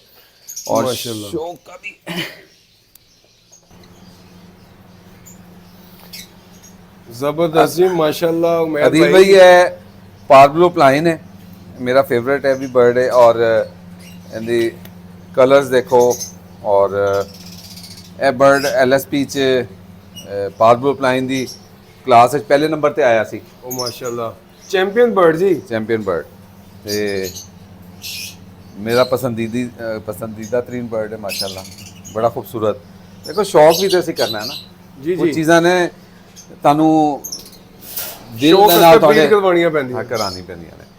और माशाल्लाह शो का भी जबरदस्त जी माशाल्लाह। उमैद अदील भाई है, पार्क ब्लू प्लाइन है, मेरा फेवरेट है भी बर्ड है। और इनदी कलर्स देखो, और ए बर्ड LSP च पार्क ब्लू प्लाइन दी क्लास पहले नंबर ते आया सी। ओ माशाल्लाह चैंपियन बर्ड जी, चैंपियन बर्ड ते मेरा पसंदीदा तरीन बर्ड है माशाल्लाह, बड़ा खूबसूरत। देखो शौक भी तो असीं करना है ना जी कुछ जी, चीज़ां ने ਤੁਹਾਨੂੰ ਦਿਲ शौक ਦੇ ਨਾਲ वास्ते ਤੁਹਾਡੇ breed करवानियां पैंदियां। हाँ करानी पैंदियां ने।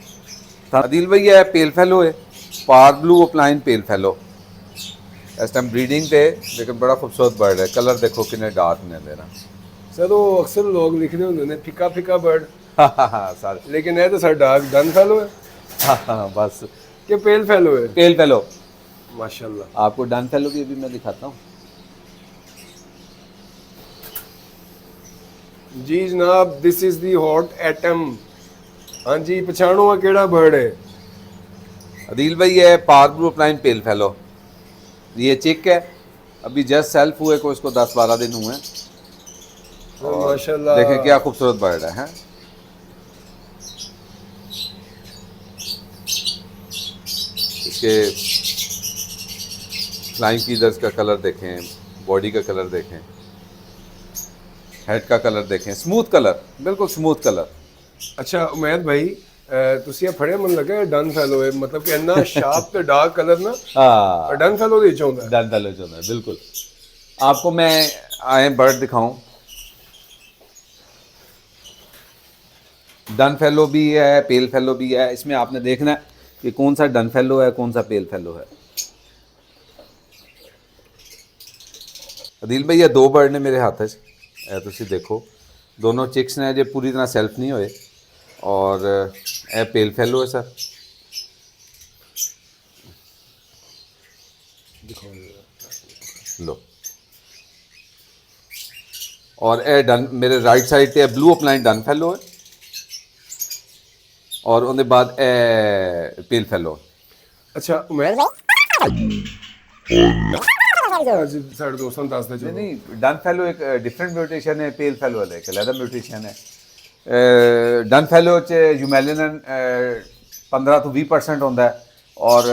ਤਾਂ ਅਦੀਲ ਭਾਈ ਇਹ ਪੇਲ ਫੈਲੋ ਹੈ, ਪਾਰ ਬਲੂ ਅਪਲਾਈਨ ਪੇਲ ਫੈਲੋ, ਇਸ ਟਾਈਮ ਬਰੀਡਿੰਗ ਤੇ, ਲੇਕਿਨ ਬੜਾ ਖੂਬਸੂਰਤ ਬਰਡ ਹੈ। ਕਲਰ ਦੇਖੋ ਕਿੰਨੇ ਡਾਰਕ ਨੇ ਇਹਦੇ ਨਾਲ। सर वो अक्सर लोग लिखते होंगे ने फिका फिका बर्ड, ਸਾਰੇ लेकिन ये तो सर डार्क डन फैलो है हाँ बस कि पेल फैलो है। पेल फैलो। माशाल्लाह। आपको डन फैलो भी अभी मैं दिखाता हूँ। जी जनाब, this is the hot atom. हाँ जी, पछाणो आ केड़ा बर्ड है। अदील भाई है पार ब्लू अप्लाइन पेल फैलो, ये चिक है, अभी जस्ट सेल्फ हुए को इसको 10-12 दिन हुए हैं। माशाल्लाह देखें क्या खूबसूरत बर्ड है। इसके फ्लाइंग फीदर्स का कलर देखें, बॉडी का कलर देखें, हेड का कलर देखें, स्मूथ कलर, बिल्कुल स्मूथ कलर। ਅੱਛਾ ਉਮੈਦ ਭਾਈ ਤੁਸੀਂ ਇਹ ਫੜਿਆ ਮੈਨੂੰ ਲੱਗਾ ਡਨ ਫੈਲੋ ਹੈ ਮਤਲਬ ਕਿ ਇੰਨਾ ਸ਼ਾਰਪ ਤੇ ਡਾਰਕ ਕਲਰ ਨਾ हाँ, ਡਨ ਫੈਲੋ ਦੇ ਵਿੱਚ ਆਉਂਦਾ ਹੈ। डन फैलो जो है बिल्कुल। आपको मैं आए बर्ड दिखाऊं। डन फैलो भी है, पेल फैलो भी है। इसमें आपने देखना है कि कौन सा डन फैलो है, कौन सा पेल फैलो है। अदील भाई ये दो बर्ड ने मेरे हाथ च तुसी देखो, दोनों चिक्स ने जे पूरी तरह सेल्फ नहीं होए और ए पेल फैलो है सर। लो और ए डन मेरे राइट साइड ते ब्लू अपलाइन डन फैलो है और उनके बाद ए पेल फैलो। ਅੱਛਾ ਉਮੈਦ ਅੱਜ ਸਾਡੇ ਦੋਸਤਾਂ ਨੂੰ ਦੱਸਦੇ नहीं ਚਲੋ नहीं डन फैलो एक डिफरेंट म्यूटेशन है, पेल फैलो वाला एक अलग म्यूटेशन है। डन फैलो च ह्यूमेलिन 15 ਤੋਂ 20% ਹੁੰਦਾ है और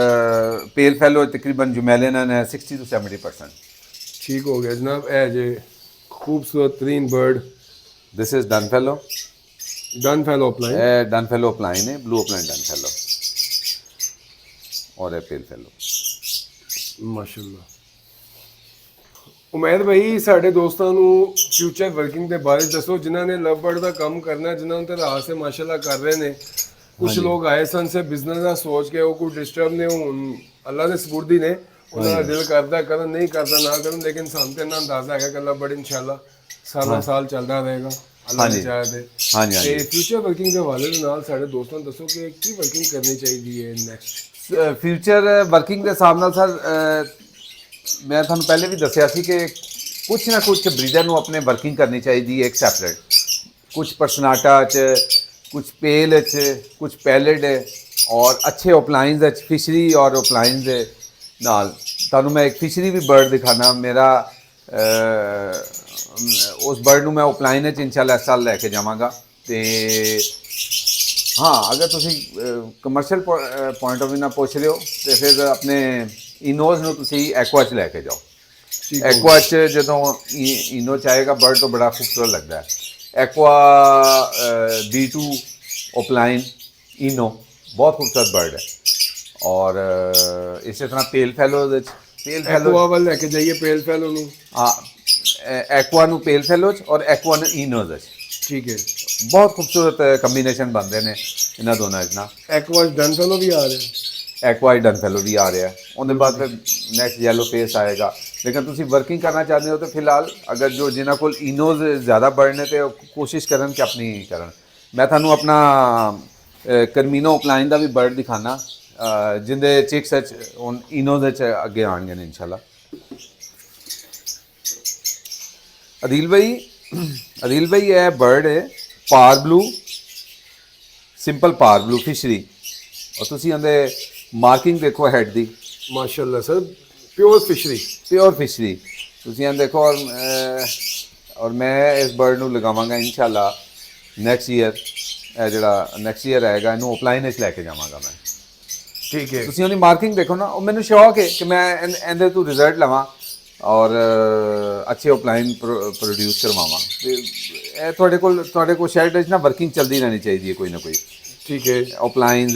पेल फैलो तकरीबन ह्यूमेलिन है 60 to 70%। ਠੀਕ ਹੋ ਗਿਆ ਜਨਾਬ ਇਹ ਜੇ ਖੂਬਸੂਰਤ ਤਰੀਨ bird this is done fellow. Done fellow ਅਪਲਾਈ डन फैलो अपलाइन है, ब्लू अपलाइन डन फैलो और है पेल फैलो। ਮਾਸ਼ਾਅੱਲਾ। ਉਮੈਦ ਭਾਈ ਸਾਡੇ ਦੋਸਤਾਂ ਨੂੰ ਫਿਊਚਰ ਵਰਕਿੰਗ ਦੇ ਬਾਰੇ ਦੱਸੋ ਜਿਨ੍ਹਾਂ ਨੇ ਲਵ ਬਰਡ ਦਾ ਕੰਮ ਕਰਨਾ, ਜਿਨ੍ਹਾਂ ਨੂੰ ਤੇ ਰਾਹ ਸੇ ਮਾਸ਼ਾਅੱਲਾ ਕਰ ਰਹੇ ਨੇ। ਕੁਝ ਲੋਕ ਆਏ ਸਨ ਸੇ ਬਿਜ਼ਨਸ ਦਾ ਸੋਚ ਕੇ ਉਹ ਕੋਈ ਡਿਸਟਰਬ ਨੇ ਹੁਣ ਅੱਲਾ ਦੇ ਸਪੁਰਦੀ ਨੇ, ਉਹਨਾਂ ਦਾ ਦਿਲ ਕਰਦਾ ਕਰਨ ਨਹੀਂ ਕਰਦਾ ਨਾ ਕਰਨ, ਲੇਕਿਨ ਸਾਨੂੰ ਤੇ ਇੰਨਾ ਅੰਦਾਜ਼ਾ ਹੈਗਾ ਕਿ ਲਵ ਬਰਡ ਇਨਸ਼ਾਅੱਲਾ ਸਾਰਾ ਸਾਲ ਚੱਲਦਾ ਰਹੇਗਾ ਅੱਲਾ ਦੀ ਚਾਹ ਦੇ। हाँ जी हाँ ਤੇ जी। ਫਿਊਚਰ ਵਰਕਿੰਗ ਦੇ ਹਵਾਲੇ ਦੇ ਨਾਲ ਸਾਡੇ ਦੋਸਤਾਂ ਨੂੰ ਦੱਸੋ ਕਿ ਕੀ ਵਰਕਿੰਗ ਕਰਨੀ ਚਾਹੀਦੀ ਹੈ ਨੈਕਸਟ। ਫਿਊਚਰ ਵਰਕਿੰਗ ਦੇ ਹਿਸਾਬ ਨਾਲ ਸਰ ਮੈਂ ਤੁਹਾਨੂੰ ਪਹਿਲੇ ਵੀ ਦੱਸਿਆ ਸੀ ਕਿ ਕੁਛ ਨਾ ਕੁਛ ਬਰੀਡਰ ਨੂੰ ਆਪਣੇ ਵਰਕਿੰਗ ਕਰਨੀ ਚਾਹੀਦੀ ਹੈ ਇੱਕ ਸੈਪਰੇਟ, ਕੁਛ ਪਰਸਨਾਟਾ 'ਚ, ਕੁਛ ਪੇਲ 'ਚ, ਕੁਛ ਪੈਲੇਡ ਔਰ ਅੱਛੇ ਓਪਲਾਈਨਸ 'ਚ, ਫਿਸ਼ਰੀ ਔਰ ਓਪਲਾਈਨਸ ਦੇ ਨਾਲ। ਤੁਹਾਨੂੰ ਮੈਂ ਇੱਕ ਫਿਸ਼ਰੀ ਵੀ ਬਰਡ ਦਿਖਾਣਾ ਮੇਰਾ, ਉਸ ਬਰਡ ਨੂੰ ਮੈਂ ਓਪਲਾਈਨ 'ਚ ਇਨਸ਼ਾਅੱਲਾ ਇਸ ਸਾਲ ਲੈ ਕੇ ਜਾਵਾਂਗਾ। ਤੇ ਹਾਂ, ਅਗਰ ਤੁਸੀਂ ਕਮਰਸ਼ੀਅਲ ਪੁਆਇੰਟ ਆਫ ਵਿਊ ਨਾਲ ਪੁੱਛ ਰਹੇ ਹੋ ਤੇ ਫਿਰ ਆਪਣੇ ਇਨੋਜ਼ ਨੂੰ ਤੁਸੀਂ ਐਕਵਾ 'ਚ ਲੈ ਕੇ ਜਾਓ। ਐਕਵਾ 'ਚ ਜਦੋਂ ਇਨੋ 'ਚ ਆਏਗਾ ਬਰਡ ਤੋਂ ਬੜਾ ਖੂਬਸੂਰਤ ਲੱਗਦਾ ਹੈ। ਐਕਵਾ B2 ਓਪਲਾइन इनो बहुत खूबसूरत बर्ड है। और इसी तरह पेल फैलो ਐਕਵਾ ਵੱਲ ਲੈ ਕੇ ਜਾਈਏ ਪੇਲ ਫੈਲੋ ਨੂੰ। हाँ, एक्वा ਨੂੰ पेल फैलो और एक्वा ਨੂੰ इनोज ਠੀਕ ਹੈ। बहुत खूबसूरत ਕੰਬੀਨੇਸ਼ਨ ਬਣਦੇ ਨੇ ਇਹਨਾਂ ਦੋਨਾਂ ਵਿੱਚ ਨਾ। ਐਕਵਾ ਡਨ ਫੈਲੋ ਵੀ ਆ ਰਿਹਾ। एक्वा डन फैलो भी आ रहा है, ਉਹਦੇ ਬਾਅਦ ਫਿਰ ਨੈਕਸਟ ਯੈਲੋ ਫੇਸ ਆਏਗਾ। ਲੇਕਿਨ ਤੁਸੀਂ ਵਰਕਿੰਗ ਕਰਨਾ ਚਾਹੁੰਦੇ ਹੋ ਤਾਂ ਫਿਲਹਾਲ ਅਗਰ ਜੋ ਜਿਨ੍ਹਾਂ ਕੋਲ ਇਨੋਜ਼ ਜ਼ਿਆਦਾ ਬਰਡ ਨੇ ਤੇ ਉਹ ਕੋਸ਼ਿਸ਼ ਕਰਨ ਕਿ ਆਪਣੀ ਕਰਨ। ਮੈਂ ਤੁਹਾਨੂੰ ਆਪਣਾ ਕਰਮੀਨੋ ਓਪਲਾਈਨ ਦਾ ਵੀ ਬਰਡ ਦਿਖਾਣਾ ਜਿੰਦੇ ਚਿਕਸ ਵਿੱਚ ਹੁਣ ਇਨੋਜ਼ ਵਿੱਚ ਅੱਗੇ ਆਣਗੇ ਨੇ ਇਨਸ਼ਾਅੱਲਾ। ਅਦੀਲ ਭਾਈ ਇਹ ਬਰਡ ਹੈ ਪਾਰ ਬਲੂ, ਸਿੰਪਲ ਪਾਰ ਬਲੂ ਫਿਸ਼ਰੀ। और ਤੁਸੀਂ ਉਹਦੇ ਮਾਰਕਿੰਗ ਦੇਖੋ ਹੈਡ ਦੀ, ਮਾਸ਼ਾਅੱਲਾ sir pure fishery, pure fishery ਤੁਸੀਂ ਇਹ ਦੇਖੋ। ਔਰ ਮੈਂ ਇਸ ਬਰਡ ਨੂੰ ਲਗਾਵਾਂਗਾ ਇਨਸ਼ਾਅੱਲਾ ਨੈਕਸਟ ਈਅਰ। ਇਹ ਜਿਹੜਾ ਨੈਕਸਟ ਈਅਰ ਆਏਗਾ ਇਹਨੂੰ ਓਪਲਾਈਨ ਵਿੱਚ ਲੈ ਕੇ ਜਾਵਾਂਗਾ ਮੈਂ। ਠੀਕ ਹੈ। ਤੁਸੀਂ ਉਹਦੀ ਮਾਰਕਿੰਗ ਦੇਖੋ ਨਾ, ਉਹ ਮੈਨੂੰ ਸ਼ੌਕ ਹੈ ਕਿ ਮੈਂ ਇਹਦੇ ਤੋਂ ਰਿਜ਼ਲਟ ਲਵਾਂ ਔਰ ਅੱਛੇ ਓਪਲਾਈਨ ਪ੍ਰੋਡਿਊਸ ਕਰਵਾਵਾਂ। ਤੇ ਇਹ ਤੁਹਾਡੇ ਕੋਲ ਸ਼ੈਡ ਵਿੱਚ ਨਾ ਵਰਕਿੰਗ ਚੱਲਦੀ ਰਹਿਣੀ ਚਾਹੀਦੀ ਹੈ ਕੋਈ ਨਾ ਕੋਈ। ਠੀਕ ਹੈ। ओपलाइंस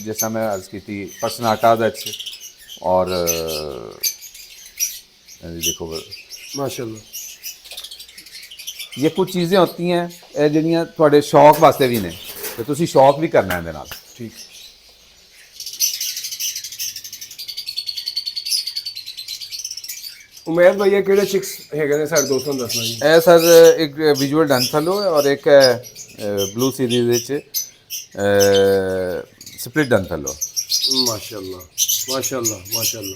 जैसा मैं अर्ज की थी, पर्सनाटाज और देखो ਮਾਸ਼ਾਅੱਲਾ ये कुछ चीज़ें होती हैं ਇਹ ਜਿਹੜੀਆਂ ਤੁਹਾਡੇ ਸ਼ੌਕ ਵਾਸਤੇ ਵੀ ਨੇ ਤੇ ਤੁਸੀਂ ਸ਼ੌਕ ਵੀ ਕਰਨਾ ਇਹਦੇ ਨਾਲ। ਠੀਕ। ਉਮੈਦ ਭਾਈ ਇਹ ਕਿਹੜੇ ਚਿਕਸ ਹੈਗੇ ਨੇ ਸਾਡੇ ਦੋਸਤਾਂ ਨੂੰ ਦੱਸਣਾ ਜੀ। ਇਹ ਸਰ ਇੱਕ ਵਿਜ਼ੂਅਲ ਡਨ ਫੈਲੋ ਹੈ ਔਰ ਇੱਕ ਬਲੂ ਸੀਰੀਜ਼ ਵਿੱਚ ਸਪਲਿਟ ਡਨ ਫੈਲੋ। ਮਾਸ਼ਾਅੱਲਾ ਮਾਸ਼ਾਅੱਲਾ ਮਾਸ਼ਾਅੱਲਾ।